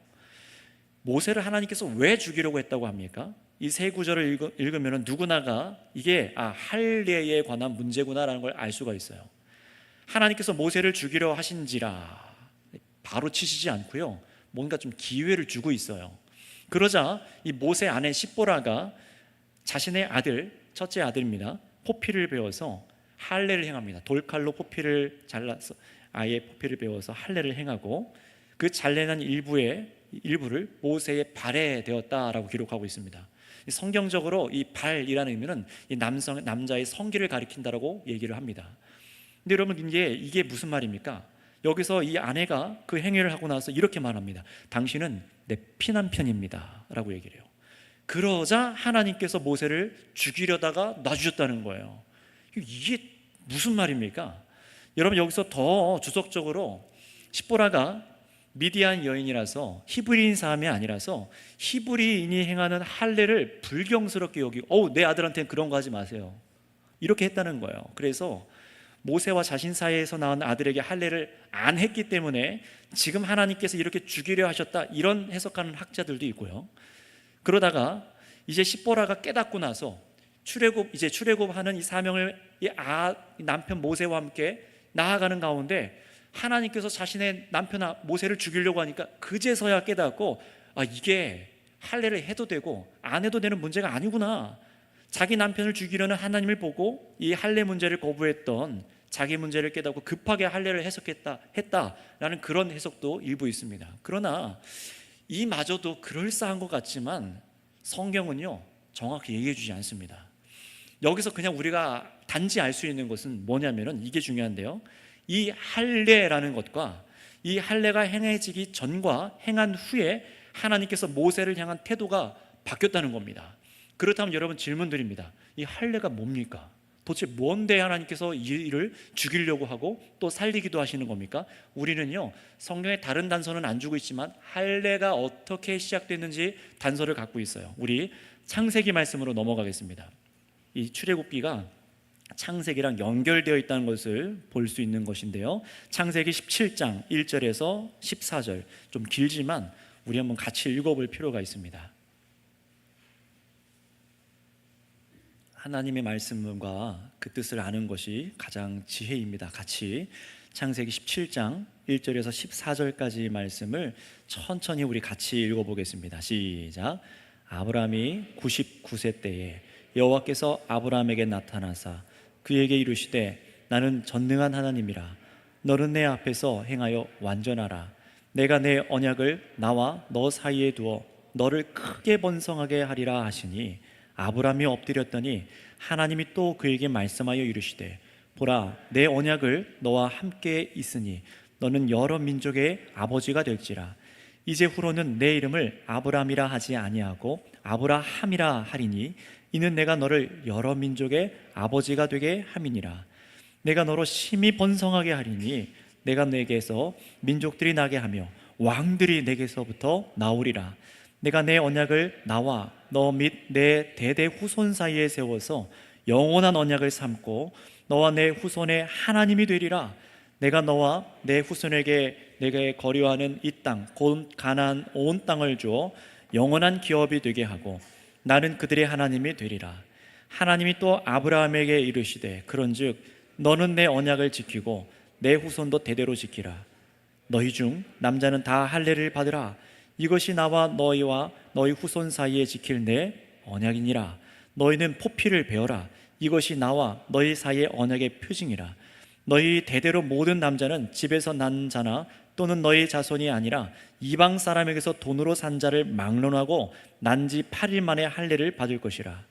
모세를 하나님께서 왜 죽이려고 했다고 합니까? 이 세 구절을 읽으면 누구나가 이게 할례에 관한 문제구나라는 걸 알 수가 있어요. 하나님께서 모세를 죽이려 하신지라 바로 치시지 않고요, 뭔가 좀 기회를 주고 있어요. 그러자 이 모세 아내 십보라가 자신의 아들, 첫째 아들입니다, 포피를 베어서 할례를 행합니다. 돌칼로 포피를 잘라서 아예 포피를 베어서 할례를 행하고, 그 잘려난 일부를 모세의 발에 대었다라고 기록하고 있습니다. 성경적으로 이 발이라는 의미는 이 남자의 성기를 가리킨다라고 얘기를 합니다. 근데 여러분, 이게 무슨 말입니까? 여기서 이 아내가 그 행위를 하고 나서 이렇게 말합니다. 당신은 내 피남편입니다 라고 얘기를 해요. 그러자 하나님께서 모세를 죽이려다가 놔주셨다는 거예요. 이게 무슨 말입니까? 여러분, 여기서 더 주석적으로 십보라가 미디안 여인이라서 히브리인 사람이 아니라서 히브리인이 행하는 할례를 불경스럽게 여기고 내 아들한테는 그런 거 하지 마세요, 이렇게 했다는 거예요. 그래서 모세와 자신 사이에서 낳은 아들에게 할례를 안 했기 때문에 지금 하나님께서 이렇게 죽이려 하셨다, 이런 해석하는 학자들도 있고요. 그러다가 이제 십보라가 깨닫고 나서 출애굽하는 이 사명을 이 남편 모세와 함께 나아가는 가운데 하나님께서 자신의 남편 모세를 죽이려고 하니까 그제서야 깨닫고 이게 할례를 해도 되고 안 해도 되는 문제가 아니구나. 자기 남편을 죽이려는 하나님을 보고 이 할례 문제를 거부했던 자기 문제를 깨닫고 급하게 할례를 했다라는 그런 해석도 일부 있습니다. 그러나 이마저도 그럴싸한 것 같지만 성경은요, 정확히 얘기해 주지 않습니다. 여기서 그냥 우리가 단지 알 수 있는 것은 뭐냐면은 이게 중요한데요, 이 할례라는 것과 이 할례가 행해지기 전과 행한 후에 하나님께서 모세를 향한 태도가 바뀌었다는 겁니다. 그렇다면 여러분, 질문 드립니다. 이 할례가 뭡니까? 도대체 뭔데 하나님께서 이 일을 죽이려고 하고 또 살리기도 하시는 겁니까? 우리는요, 성경에 다른 단서는 안 주고 있지만 할례가 어떻게 시작됐는지 단서를 갖고 있어요. 우리 창세기 말씀으로 넘어가겠습니다. 이 출애굽기가 창세기랑 연결되어 있다는 것을 볼 수 있는 것인데요, 창세기 17장 1절에서 14절, 좀 길지만 우리 한번 같이 읽어볼 필요가 있습니다. 하나님의 말씀과 그 뜻을 아는 것이 가장 지혜입니다. 같이 창세기 17장 1절에서 14절까지 말씀을 천천히 우리 같이 읽어보겠습니다. 시작. 아브라함이 99세 때에 여호와께서 아브라함에게 나타나사 그에게 이르시되 나는 전능한 하나님이라. 너는 내 앞에서 행하여 완전하라. 내가 내 언약을 나와 너 사이에 두어 너를 크게 번성하게 하리라 하시니 아브라함이 엎드렸더니 하나님이 또 그에게 말씀하여 이르시되 보라, 내 언약을 너와 함께 있으니 너는 여러 민족의 아버지가 될지라. 이제 후로는 내 이름을 아브라함이라 하지 아니하고 아브라함이라 하리니 이는 내가 너를 여러 민족의 아버지가 되게 함이니라. 내가 너로 심히 번성하게 하리니 내가 내게서 민족들이 나게 하며 왕들이 내게서부터 나오리라. 내가 내 언약을 나와 너 및 내 대대 후손 사이에 세워서 영원한 언약을 삼고 너와 내 후손의 하나님이 되리라. 내가 너와 내 후손에게 내게 거류하는 이 땅 곧 가나안 온 땅을 주어 영원한 기업이 되게 하고 나는 그들의 하나님이 되리라. 하나님이 또 아브라함에게 이르시되 그런즉 너는 내 언약을 지키고 내 후손도 대대로 지키라. 너희 중 남자는 다 할례를 받으라. 이것이 나와 너희와 너희 후손 사이에 지킬 내 언약이니라. 너희는 포피를 베어라. 이것이 나와 너희 사이의 언약의 표징이라. 너희 대대로 모든 남자는 집에서 난 자나 또는 너희 자손이 아니라 이방 사람에게서 돈으로 산 자를 막론하고 난 지 8일 만에 할례를 받을 것이라.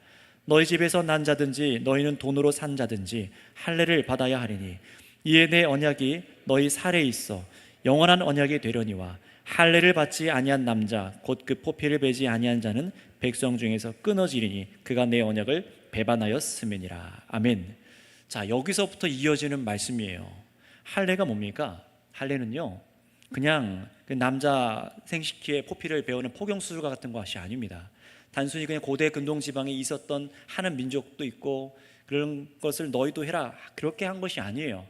너희 집에서 난 자든지 너희는 돈으로 산 자든지 할례를 받아야 하리니 이에 내 언약이 너희 살에 있어 영원한 언약이 되려니와 할례를 받지 아니한 남자 곧 그 포피를 베지 아니한 자는 백성 중에서 끊어지리니 그가 내 언약을 배반하였음이니라. 아멘. 자, 여기서부터 이어지는 말씀이에요. 할례가 뭡니까? 할례는요, 그냥 그 남자 생식기에 포피를 베우는 포경수술 같은 것이 아닙니다. 단순히 그냥 고대 근동 지방에 있었던 하는 민족도 있고 그런 것을 너희도 해라 그렇게 한 것이 아니에요.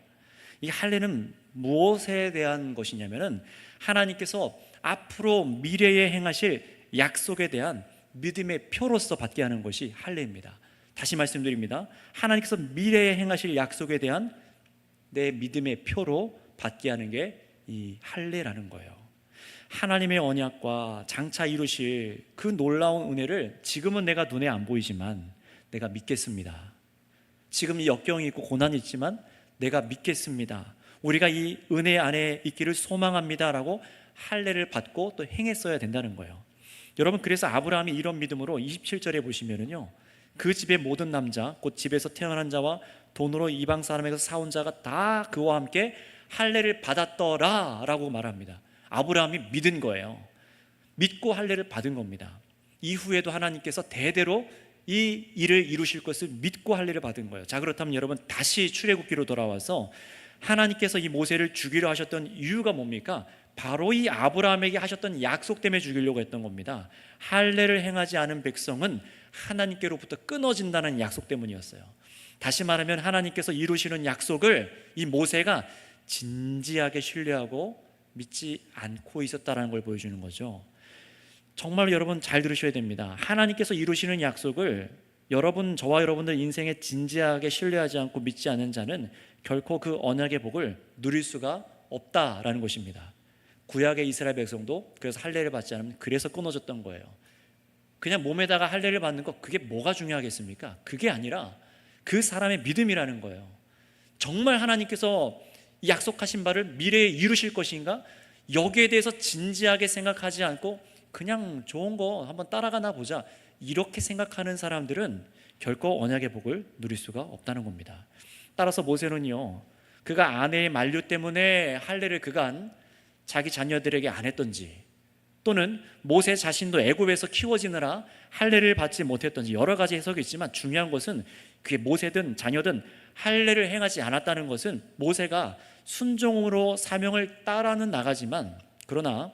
이 할례는 무엇에 대한 것이냐면은 하나님께서 앞으로 미래에 행하실 약속에 대한 믿음의 표로서 받게 하는 것이 할례입니다. 다시 말씀드립니다. 하나님께서 미래에 행하실 약속에 대한 내 믿음의 표로 받게 하는 게 이 할례라는 거예요. 하나님의 언약과 장차 이루실 그 놀라운 은혜를 지금은 내가 눈에 안 보이지만 내가 믿겠습니다. 지금 이 역경이 있고 고난이 있지만 내가 믿겠습니다. 우리가 이 은혜 안에 있기를 소망합니다라고 할례를 받고 또 행했어야 된다는 거예요. 여러분, 그래서 아브라함이 이런 믿음으로 27절에 보시면은요, 그 집의 모든 남자 곧 집에서 태어난 자와 돈으로 이방 사람에게서 사온 자가 다 그와 함께 할례를 받았더라 라고 말합니다. 아브라함이 믿은 거예요. 믿고 할례를 받은 겁니다. 이후에도 하나님께서 대대로 이 일을 이루실 것을 믿고 할례를 받은 거예요. 자, 그렇다면 여러분 다시 출애굽기로 돌아와서 하나님께서 이 모세를 죽이려 하셨던 이유가 뭡니까? 바로 이 아브라함에게 하셨던 약속 때문에 죽이려고 했던 겁니다. 할례를 행하지 않은 백성은 하나님께로부터 끊어진다는 약속 때문이었어요. 다시 말하면 하나님께서 이루시는 약속을 이 모세가 진지하게 신뢰하고 믿지 않고 있었다는 걸 보여주는 거죠. 정말 여러분 잘 들으셔야 됩니다. 하나님께서 이루시는 약속을 저와 여러분들 인생에 진지하게 신뢰하지 않고 믿지 않는 자는 결코 그 언약의 복을 누릴 수가 없다라는 것입니다. 구약의 이스라엘 백성도 그래서 할례를 받지 않으면 그래서 끊어졌던 거예요. 그냥 몸에다가 할례를 받는 거, 그게 뭐가 중요하겠습니까? 그게 아니라 그 사람의 믿음이라는 거예요. 정말 하나님께서 약속하신 바를 미래에 이루실 것인가? 여기에 대해서 진지하게 생각하지 않고 그냥 좋은 거 한번 따라가나 보자, 이렇게 생각하는 사람들은 결코 언약의 복을 누릴 수가 없다는 겁니다. 따라서 모세는요, 그가 아내의 만류 때문에 할례를 그간 자기 자녀들에게 안 했던지, 또는 모세 자신도 애굽에서 키워지느라 할례를 받지 못했던지 여러 가지 해석이 있지만, 중요한 것은 그게 모세든 자녀든 할례를 행하지 않았다는 것은 모세가 순종으로 사명을 따라는 나가지만, 그러나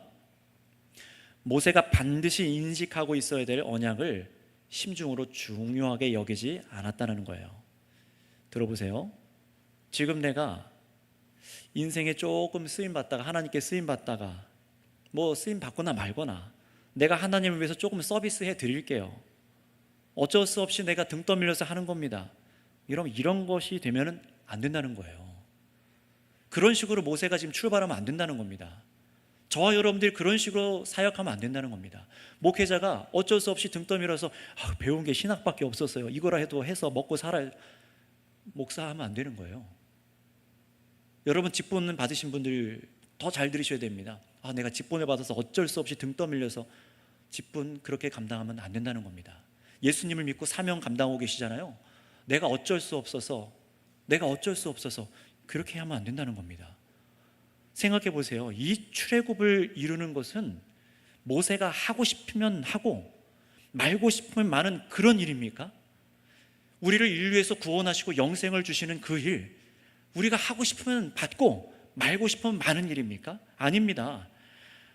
모세가 반드시 인식하고 있어야 될 언약을 심중으로 중요하게 여기지 않았다는 거예요. 들어보세요. 지금 내가 인생에 조금 쓰임받다가, 하나님께 쓰임받다가, 뭐 쓰임받거나 말거나 내가 하나님을 위해서 조금 서비스해 드릴게요, 어쩔 수 없이 내가 등 떠밀려서 하는 겁니다, 이런 것이 되면 안 된다는 거예요. 그런 식으로 모세가 지금 출발하면 안 된다는 겁니다. 저와 여러분들이 그런 식으로 사역하면 안 된다는 겁니다. 목회자가 어쩔 수 없이 등 떠밀어서 배운 게 신학밖에 없었어요, 이거라 해도 해서 먹고 살아야, 목사하면 안 되는 거예요. 여러분 직분 받으신 분들 더 잘 들으셔야 됩니다. 내가 직분을 받아서 어쩔 수 없이 등 떠밀려서, 직분 그렇게 감당하면 안 된다는 겁니다. 예수님을 믿고 사명 감당하고 계시잖아요. 내가 어쩔 수 없어서 그렇게 하면 안 된다는 겁니다. 생각해 보세요. 이 출애굽을 이루는 것은 모세가 하고 싶으면 하고 말고 싶으면 마는 그런 일입니까? 우리를 인류에서 구원하시고 영생을 주시는 그 일, 우리가 하고 싶으면 받고 말고 싶으면 마는 일입니까? 아닙니다.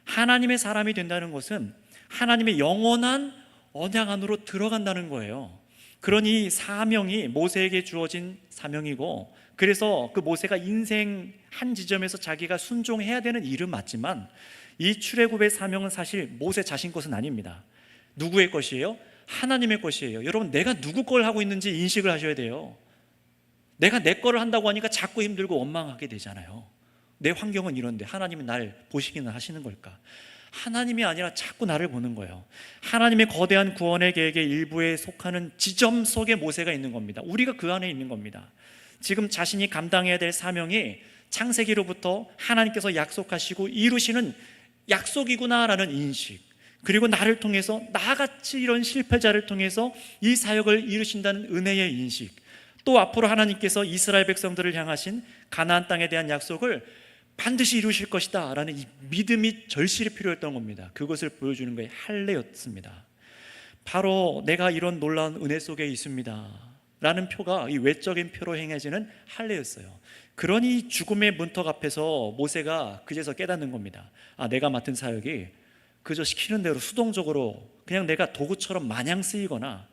하나님의 사람이 된다는 것은 하나님의 영원한 언약 안으로 들어간다는 거예요. 그러니 사명이 모세에게 주어진 사명이고, 그래서 그 모세가 인생 한 지점에서 자기가 순종해야 되는 일은 맞지만, 이 출애굽의 사명은 사실 모세 자신 것은 아닙니다. 누구의 것이에요? 하나님의 것이에요. 여러분, 내가 누구 걸 하고 있는지 인식을 하셔야 돼요. 내가 내 거를 한다고 하니까 자꾸 힘들고 원망하게 되잖아요. 내 환경은 이런데 하나님은 날 보시기는 하시는 걸까? 하나님이 아니라 자꾸 나를 보는 거예요. 하나님의 거대한 구원의 계획의 일부에 속하는 지점 속에 모세가 있는 겁니다. 우리가 그 안에 있는 겁니다. 지금 자신이 감당해야 될 사명이 창세기로부터 하나님께서 약속하시고 이루시는 약속이구나라는 인식, 그리고 나를 통해서, 나같이 이런 실패자를 통해서 이 사역을 이루신다는 은혜의 인식, 또 앞으로 하나님께서 이스라엘 백성들을 향하신 가나안 땅에 대한 약속을 반드시 이루실 것이다 라는 이 믿음이 절실히 필요했던 겁니다. 그것을 보여주는 게 할례였습니다. 바로 내가 이런 놀라운 은혜 속에 있습니다 라는 표가 이 외적인 표로 행해지는 할례였어요. 그러니 죽음의 문턱 앞에서 모세가 그제서 깨닫는 겁니다. 내가 맡은 사역이 그저 시키는 대로 수동적으로 그냥 내가 도구처럼 마냥 쓰이거나,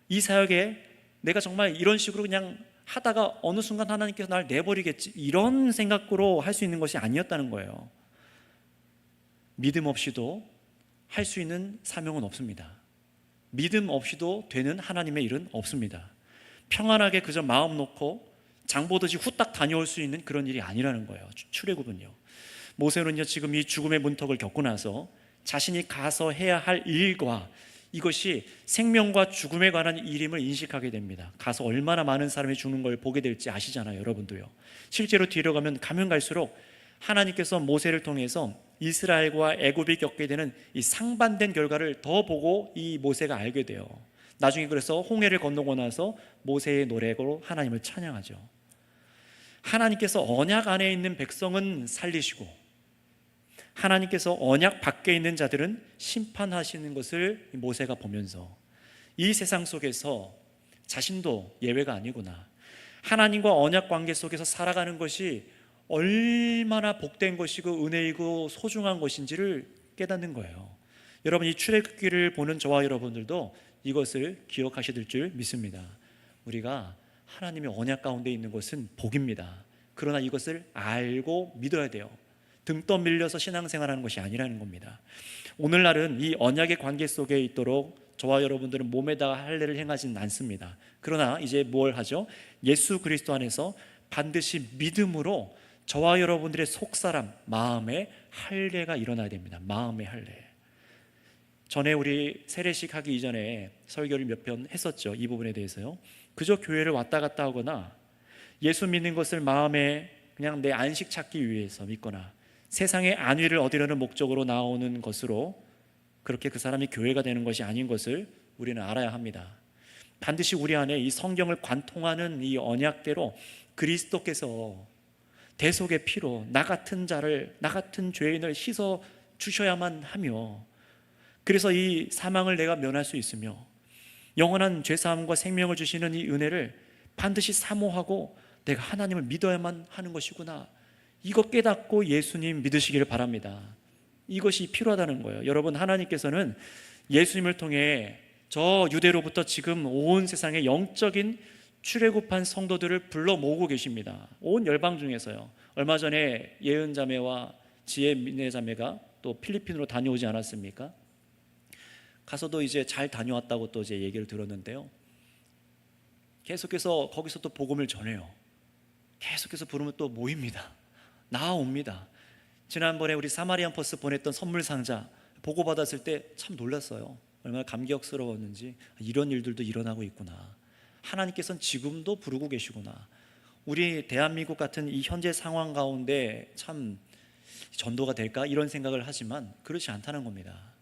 이 사역에 내가 정말 이런 식으로 그냥 하다가 어느 순간 하나님께서 날 내버리겠지, 이런 생각으로 할 수 있는 것이 아니었다는 거예요. 믿음 없이도 할 수 있는 사명은 없습니다. 믿음 없이도 되는 하나님의 일은 없습니다. 평안하게 그저 마음 놓고 장보듯이 후딱 다녀올 수 있는 그런 일이 아니라는 거예요. 출애굽은요. 모세는요, 지금 이 죽음의 문턱을 겪고 나서 자신이 가서 해야 할 일과 이것이 생명과 죽음에 관한 일임을 인식하게 됩니다. 가서 얼마나 많은 사람이 죽는 걸 보게 될지 아시잖아요, 여러분도요. 실제로 뒤로 가면 갈수록 하나님께서 모세를 통해서 이스라엘과 애굽이 겪게 되는 이 상반된 결과를 더 보고 이 모세가 알게 돼요. 나중에 그래서 홍해를 건너고 나서 모세의 노래로 하나님을 찬양하죠. 하나님께서 언약 안에 있는 백성은 살리시고 하나님께서 언약 밖에 있는 자들은 심판하시는 것을 모세가 보면서 이 세상 속에서 자신도 예외가 아니구나, 하나님과 언약 관계 속에서 살아가는 것이 얼마나 복된 것이고 은혜이고 소중한 것인지를 깨닫는 거예요. 여러분, 이 출애굽기를 보는 저와 여러분들도 이것을 기억하셔야 될 줄 믿습니다. 우리가 하나님의 언약 가운데 있는 것은 복입니다. 그러나 이것을 알고 믿어야 돼요. 등 떠밀려서 신앙생활하는 것이 아니라는 겁니다. 오늘날은 이 언약의 관계 속에 있도록 저와 여러분들은 몸에다가 할례를 행하지는 않습니다. 그러나 이제 뭘 하죠? 예수 그리스도 안에서 반드시 믿음으로 저와 여러분들의 속사람, 마음의 할례가 일어나야 됩니다. 마음의 할례. 전에 우리 세례식 하기 이전에 설교를 몇 편 했었죠. 이 부분에 대해서요. 그저 교회를 왔다 갔다 하거나 예수 믿는 것을 마음에 그냥 내 안식 찾기 위해서 믿거나 세상의 안위를 얻으려는 목적으로 나오는 것으로 그렇게 그 사람이 교회가 되는 것이 아닌 것을 우리는 알아야 합니다. 반드시 우리 안에 이 성경을 관통하는 이 언약대로 그리스도께서 대속의 피로 나 같은 자를, 나 같은 죄인을 씻어 주셔야만 하며, 그래서 이 사망을 내가 면할 수 있으며 영원한 죄사함과 생명을 주시는 이 은혜를 반드시 사모하고 내가 하나님을 믿어야만 하는 것이구나, 이거 깨닫고 예수님 믿으시기를 바랍니다. 이것이 필요하다는 거예요. 여러분, 하나님께서는 예수님을 통해 저 유대로부터 지금 온 세상의 영적인 출애굽한 성도들을 불러 모으고 계십니다. 온 열방 중에서요. 얼마 전에 예은 자매와 지혜 민혜 자매가 또 필리핀으로 다녀오지 않았습니까? 가서도 이제 잘 다녀왔다고 또 이제 얘기를 들었는데요. 계속해서 거기서 또 복음을 전해요. 계속해서 부르면 또 모입니다. 나아옵니다. 지난번에 우리 사마리안 버스 보냈던 선물 상자 보고받았을 때 참 놀랐어요. 얼마나 감격스러웠는지. 이런 일들도 일어나고 있구나. 하나님께서는 지금도 부르고 계시구나. 우리 대한민국 같은 이 현재 상황 가운데 참 전도가 될까? 이런 생각을 하지만 그렇지 않다는 겁니다.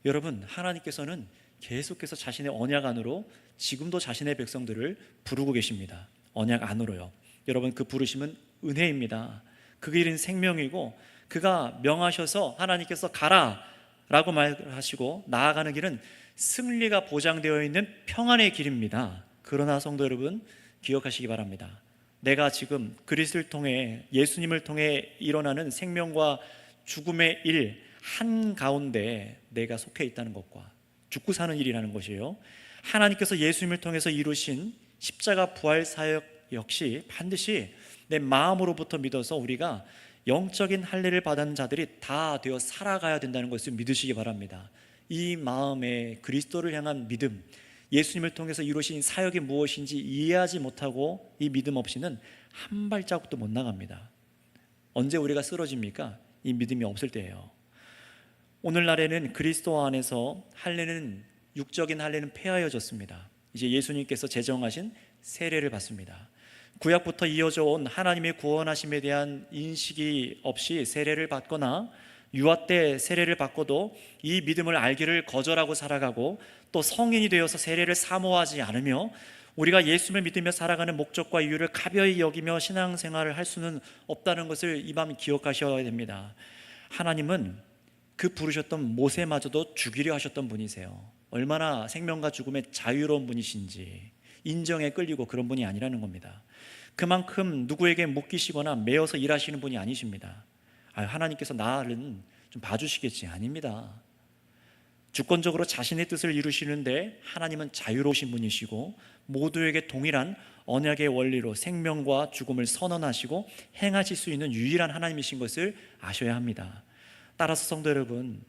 여러분, 하나님께서는 계속해서 자신의 언약 안으로 지금도 자신의 백성들을 부르고 계십니다. 언약 안으로요. 여러분, 그 부르심은 은혜입니다. 그 길은 생명이고 그가 명하셔서 하나님께서 가라 라고 말하시고 나아가는 길은 승리가 보장되어 있는 평안의 길입니다. 그러나 성도 여러분, 기억하시기 바랍니다. 내가 지금 그리스도를 통해, 예수님을 통해 일어나는 생명과 죽음의 일 한가운데 내가 속해 있다는 것과 죽고 사는 일이라는 것이에요. 하나님께서 예수님을 통해서 이루신 십자가 부활 사역 역시 반드시 내 마음으로부터 믿어서 우리가 영적인 할례를 받은 자들이 다 되어 살아가야 된다는 것을 믿으시기 바랍니다. 이 마음에 그리스도를 향한 믿음, 예수님을 통해서 이루신 사역이 무엇인지 이해하지 못하고 이 믿음 없이는 한 발자국도 못 나갑니다. 언제 우리가 쓰러집니까? 이 믿음이 없을 때예요. 오늘날에는 그리스도 안에서 할례는, 육적인 할례는 폐하여졌습니다. 이제 예수님께서 제정하신 세례를 받습니다. 구약부터 이어져 온 하나님의 구원하심에 대한 인식이 없이 세례를 받거나 유아 때 세례를 받고도 이 믿음을 알기를 거절하고 살아가고 또 성인이 되어서 세례를 사모하지 않으며 우리가 예수님을 믿으며 살아가는 목적과 이유를 가벼이 여기며 신앙생활을 할 수는 없다는 것을 이 밤 기억하셔야 됩니다. 하나님은 그 부르셨던 모세마저도 죽이려 하셨던 분이세요. 얼마나 생명과 죽음의 자유로운 분이신지 인정에 끌리고 그런 분이 아니라는 겁니다. 그만큼 누구에게 묶이시거나 매어서 일하시는 분이 아니십니다. 하나님께서 나를 좀 봐주시겠지. 아닙니다. 주권적으로 자신의 뜻을 이루시는데 하나님은 자유로우신 분이시고 모두에게 동일한 언약의 원리로 생명과 죽음을 선언하시고 행하실 수 있는 유일한 하나님이신 것을 아셔야 합니다. 따라서 성도 여러분,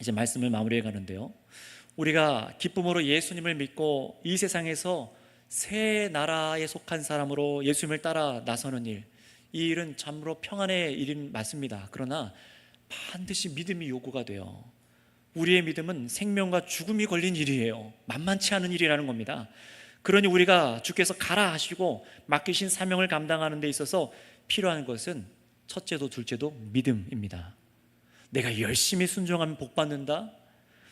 이제 말씀을 마무리해 가는데요, 우리가 기쁨으로 예수님을 믿고 이 세상에서 새 나라에 속한 사람으로 예수님을 따라 나서는 일, 이 일은 참으로 평안의 일인 맞습니다. 그러나 반드시 믿음이 요구가 돼요. 우리의 믿음은 생명과 죽음이 걸린 일이에요. 만만치 않은 일이라는 겁니다. 그러니 우리가 주께서 가라 하시고 맡기신 사명을 감당하는 데 있어서 필요한 것은 첫째도 둘째도 믿음입니다. 내가 열심히 순종하면 복 받는다,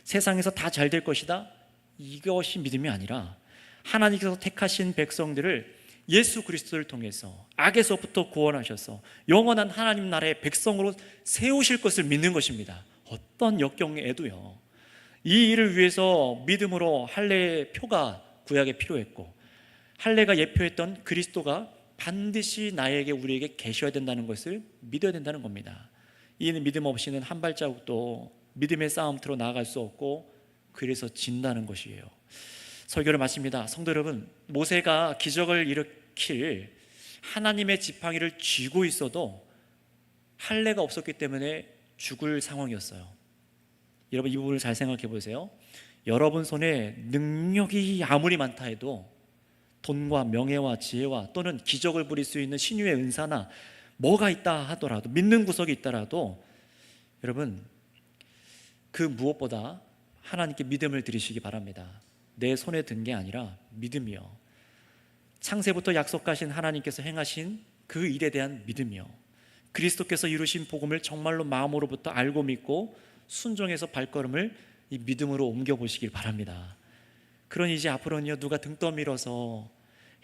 세상에서 다 잘 될 것이다, 이것이 믿음이 아니라 하나님께서 택하신 백성들을 예수 그리스도를 통해서 악에서부터 구원하셔서 영원한 하나님 나라의 백성으로 세우실 것을 믿는 것입니다. 어떤 역경에도요. 이 일을 위해서 믿음으로 할례의 표가 구약에 필요했고, 할례가 예표했던 그리스도가 반드시 나에게, 우리에게 계셔야 된다는 것을 믿어야 된다는 겁니다. 이 믿음 없이는 한 발자국도 믿음의 싸움터로 나아갈 수 없고, 그래서 진다는 것이에요. 설교를 마칩니다. 성도 여러분, 모세가 기적을 일으킬 하나님의 지팡이를 쥐고 있어도 할례가 없었기 때문에 죽을 상황이었어요. 여러분, 이 부분을 잘 생각해 보세요. 여러분 손에 능력이 아무리 많다 해도, 돈과 명예와 지혜와 또는 기적을 부릴 수 있는 신유의 은사나 뭐가 있다 하더라도, 믿는 구석이 있더라도, 여러분, 그 무엇보다 하나님께 믿음을 드리시기 바랍니다. 내 손에 든 게 아니라 믿음이요, 창세부터 약속하신 하나님께서 행하신 그 일에 대한 믿음이요, 그리스도께서 이루신 복음을 정말로 마음으로부터 알고 믿고 순종해서 발걸음을 이 믿음으로 옮겨보시길 바랍니다. 그러니 이제 앞으로는요, 누가 등 떠밀어서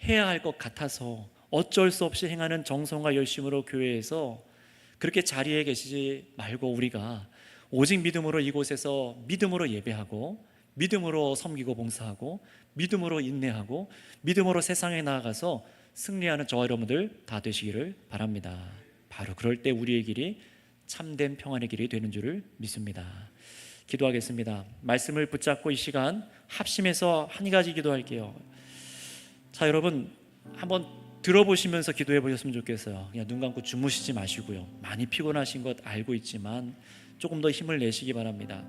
해야 할 것 같아서 어쩔 수 없이 행하는 정성과 열심으로 교회에서 그렇게 자리에 계시지 말고, 우리가 오직 믿음으로 이곳에서 믿음으로 예배하고, 믿음으로 섬기고 봉사하고, 믿음으로 인내하고, 믿음으로 세상에 나아가서 승리하는 저와 여러분들 다 되시기를 바랍니다. 바로 그럴 때 우리의 길이 참된 평안의 길이 되는 줄을 믿습니다. 기도하겠습니다. 말씀을 붙잡고 이 시간 합심해서 한 가지 기도할게요. 자, 여러분, 한번 들어보시면서 기도해 보셨으면 좋겠어요. 그냥 눈 감고 주무시지 마시고요. 많이 피곤하신 것 알고 있지만 조금 더 힘을 내시기 바랍니다.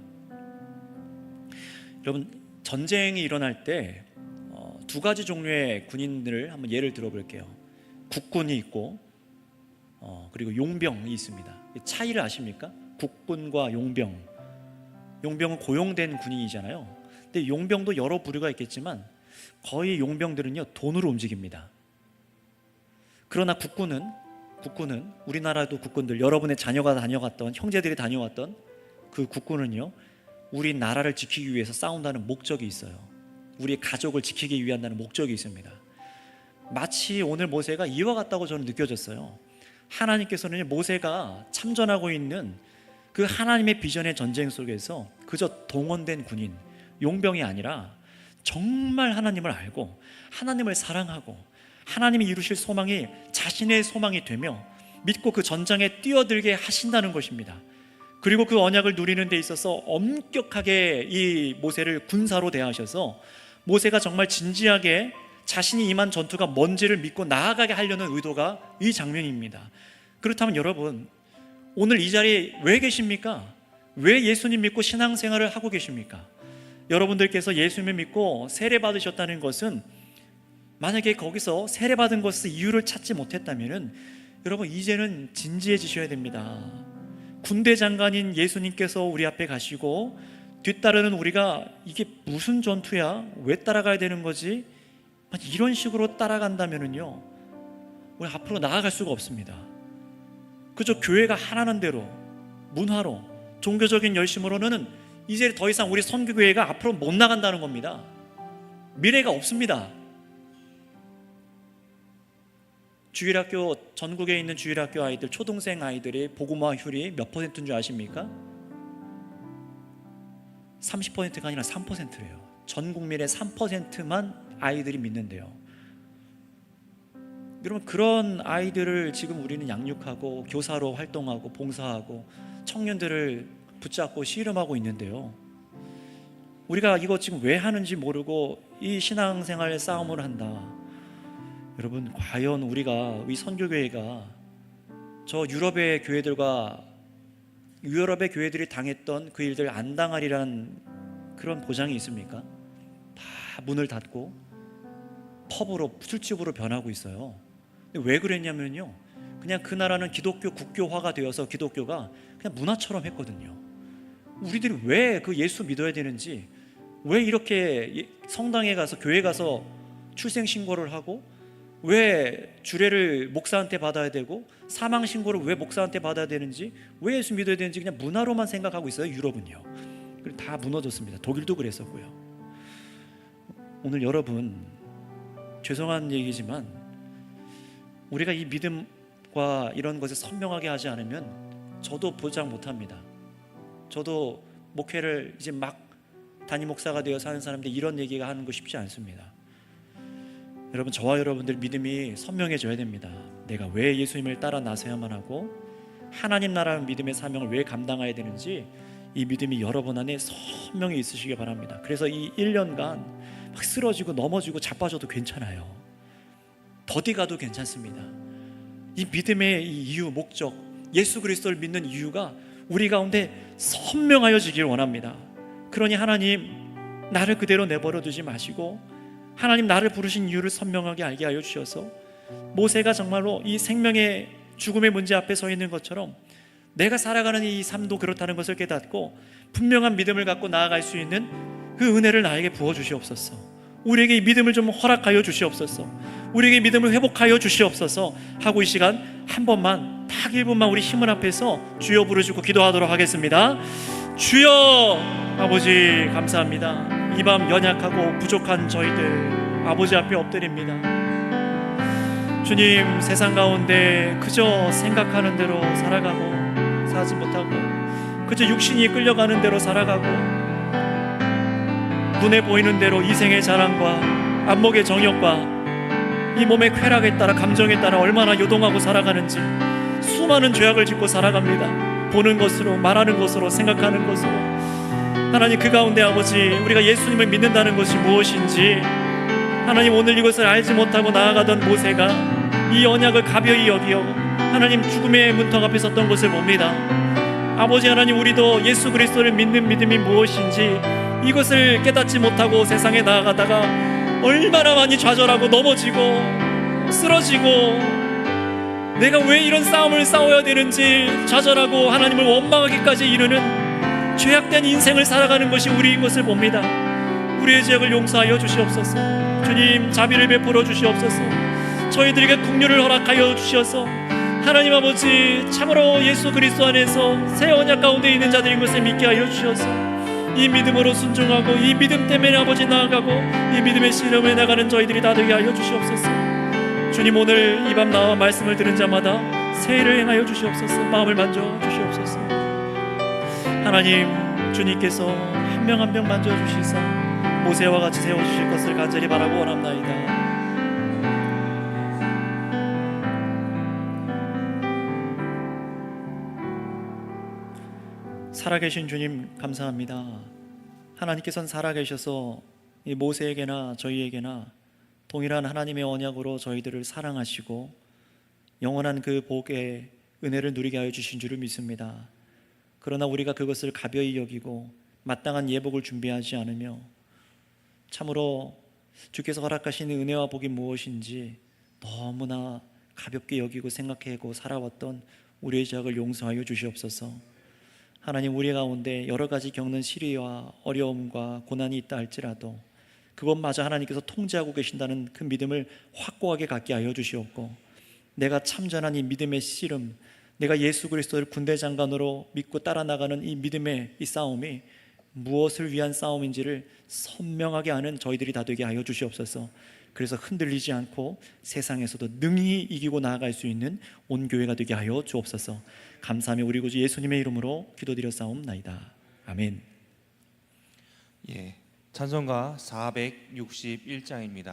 여러분, 전쟁이 일어날 때 두 가지 종류의 군인들을 한번 예를 들어볼게요. 국군이 있고 그리고 용병이 있습니다. 차이를 아십니까? 국군과 용병. 용병은 고용된 군인이잖아요. 근데 용병도 여러 부류가 있겠지만 거의 용병들은요, 돈으로 움직입니다. 그러나 국군은 우리나라도 국군들, 여러분의 자녀가 다녀갔던, 형제들이 다녀왔던 그 국군은요, 우리 나라를 지키기 위해서 싸운다는 목적이 있어요. 우리의 가족을 지키기 위한다는 목적이 있습니다. 마치 오늘 모세가 이와 같다고 저는 느껴졌어요. 하나님께서는 모세가 참전하고 있는 그 하나님의 비전의 전쟁 속에서 그저 동원된 군인, 용병이 아니라 정말 하나님을 알고 하나님을 사랑하고 하나님이 이루실 소망이 자신의 소망이 되며 믿고 그 전장에 뛰어들게 하신다는 것입니다. 그리고 그 언약을 누리는 데 있어서 엄격하게 이 모세를 군사로 대하셔서 모세가 정말 진지하게 자신이 임한 전투가 뭔지를 믿고 나아가게 하려는 의도가 이 장면입니다. 그렇다면 여러분, 오늘 이 자리에 왜 계십니까? 왜 예수님 믿고 신앙생활을 하고 계십니까? 여러분들께서 예수님을 믿고 세례받으셨다는 것은, 만약에 거기서 세례받은 것을 이유를 찾지 못했다면 여러분, 이제는 진지해지셔야 됩니다. 군대 장관인 예수님께서 우리 앞에 가시고 뒤따르는 우리가 이게 무슨 전투야? 왜 따라가야 되는 거지? 이런 식으로 따라간다면요, 우리 앞으로 나아갈 수가 없습니다. 그저 교회가 하라는 대로, 문화로, 종교적인 열심으로는 이제 더 이상 우리 선교교회가 앞으로 못 나간다는 겁니다. 미래가 없습니다. 주일학교, 전국에 있는 주일학교 아이들, 초등생 아이들의 복음화 효율이 몇 %인 줄 아십니까? 30%가 아니라 3%예요. 전 국민의 3%만 아이들이 믿는데요. 여러분, 그런 아이들을 지금 우리는 양육하고 교사로 활동하고 봉사하고 청년들을 붙잡고 씨름하고 있는데요, 우리가 이거 지금 왜 하는지 모르고 이 신앙생활 싸움을 한다. 여러분, 과연 우리가, 이 선교교회가 저 유럽의 교회들이 당했던 그 일들 안 당하리란 그런 보장이 있습니까? 다 문을 닫고 펍으로, 술집으로 변하고 있어요. 근데 왜 그랬냐면요, 그냥 그 나라는 기독교 국교화가 되어서 기독교가 그냥 문화처럼 했거든요. 우리들이 왜 그 예수 믿어야 되는지, 왜 이렇게 성당에 가서, 교회 가서 출생신고를 하고, 왜 주례를 목사한테 받아야 되고, 사망신고를 왜 목사한테 받아야 되는지, 왜 예수 믿어야 되는지 그냥 문화로만 생각하고 있어요. 유럽은요. 다 무너졌습니다. 독일도 그랬었고요. 오늘 여러분, 죄송한 얘기지만 우리가 이 믿음과 이런 것을 선명하게 하지 않으면 저도 보장 못합니다. 저도 목회를 이제 막 담임 목사가 되어 사는 사람인데 이런 얘기가 하는 거 쉽지 않습니다. 여러분, 저와 여러분들 믿음이 선명해져야 됩니다. 내가 왜 예수님을 따라 나서야만 하고 하나님 나라는 믿음의 사명을 왜 감당해야 되는지 이 믿음이 여러분 안에 선명히 있으시기 바랍니다. 그래서 이 1년간 막 쓰러지고 넘어지고 자빠져도 괜찮아요. 더디 가도 괜찮습니다. 이 믿음의 이 이유, 목적, 예수 그리스도를 믿는 이유가 우리 가운데 선명하여지길 원합니다. 그러니 하나님, 나를 그대로 내버려 두지 마시고 하나님, 나를 부르신 이유를 선명하게 알게 하여 주셔서 모세가 정말로 이 생명의 죽음의 문제 앞에 서 있는 것처럼 내가 살아가는 이 삶도 그렇다는 것을 깨닫고 분명한 믿음을 갖고 나아갈 수 있는 그 은혜를 나에게 부어 주시옵소서. 우리에게 이 믿음을 좀 허락하여 주시옵소서. 우리에게 믿음을 회복하여 주시옵소서 하고 이 시간 한 번만 딱 1분만 우리 힘을 앞에서 주여 부르시고 기도하도록 하겠습니다. 주여, 아버지 감사합니다. 이 밤 연약하고 부족한 저희들 아버지 앞에 엎드립니다. 주님, 세상 가운데 그저 생각하는 대로 살아가고 사지 못하고 그저 육신이 끌려가는 대로 살아가고 눈에 보이는 대로 이생의 자랑과 안목의 정욕과 이 몸의 쾌락에 따라 감정에 따라 얼마나 요동하고 살아가는지 수많은 죄악을 짓고 살아갑니다. 보는 것으로, 말하는 것으로, 생각하는 것으로. 하나님, 그 가운데 아버지, 우리가 예수님을 믿는다는 것이 무엇인지 하나님, 오늘 이것을 알지 못하고 나아가던 모세가 이 언약을 가벼이 여기어 하나님 죽음의 문턱 앞에 섰던 것을 봅니다. 아버지 하나님, 우리도 예수 그리스도를 믿는 믿음이 무엇인지 이것을 깨닫지 못하고 세상에 나아가다가 얼마나 많이 좌절하고 넘어지고 쓰러지고 내가 왜 이런 싸움을 싸워야 되는지 좌절하고 하나님을 원망하기까지 이르는 죄악된 인생을 살아가는 것이 우리인 것을 봅니다. 우리의 죄악을 용서하여 주시옵소서. 주님, 자비를 베풀어 주시옵소서. 저희들에게 긍휼을 허락하여 주시어서 하나님 아버지, 참으로 예수 그리스도 안에서 새 언약 가운데 있는 자들인 것을 믿게 하여 주시어서 이 믿음으로 순종하고 이 믿음 때문에 아버지 나아가고 이 믿음의 실험에 나가는 저희들이 다 되게 하여 주시옵소서. 주님, 오늘 이 밤 나와 말씀을 들은 자마다 새 일을 행하여 주시옵소서. 마음을 만져 주시옵소서. 하나님, 주님께서 한 명 한 명 만져 주시사 모세와 같이 세워주실 것을 간절히 바라고 원합나이다. 살아계신 주님 감사합니다. 하나님께서는 살아계셔서 이 모세에게나 저희에게나 동일한 하나님의 언약으로 저희들을 사랑하시고 영원한 그 복의 은혜를 누리게 하여 주신 줄을 믿습니다. 그러나 우리가 그것을 가벼이 여기고 마땅한 예복을 준비하지 않으며 참으로 주께서 허락하시는 은혜와 복이 무엇인지 너무나 가볍게 여기고 생각하고 살아왔던 우리의 죄악을 용서하여 주시옵소서. 하나님, 우리 가운데 여러 가지 겪는 시리와 어려움과 고난이 있다 할지라도 그것마저 하나님께서 통제하고 계신다는 그 믿음을 확고하게 갖게 하여 주시옵고, 내가 참전한 이 믿음의 씨름, 내가 예수 그리스도를 군대 장관으로 믿고 따라 나가는 이 믿음의 이 싸움이 무엇을 위한 싸움인지를 선명하게 아는 저희들이 다 되게 하여 주시옵소서. 그래서 흔들리지 않고 세상에서도 능히 이기고 나아갈 수 있는 온 교회가 되게 하여 주옵소서. 감사하며 우리 구주 예수님의 이름으로 기도드렸사옵나이다. 아멘. 예, 찬송가 461장입니다.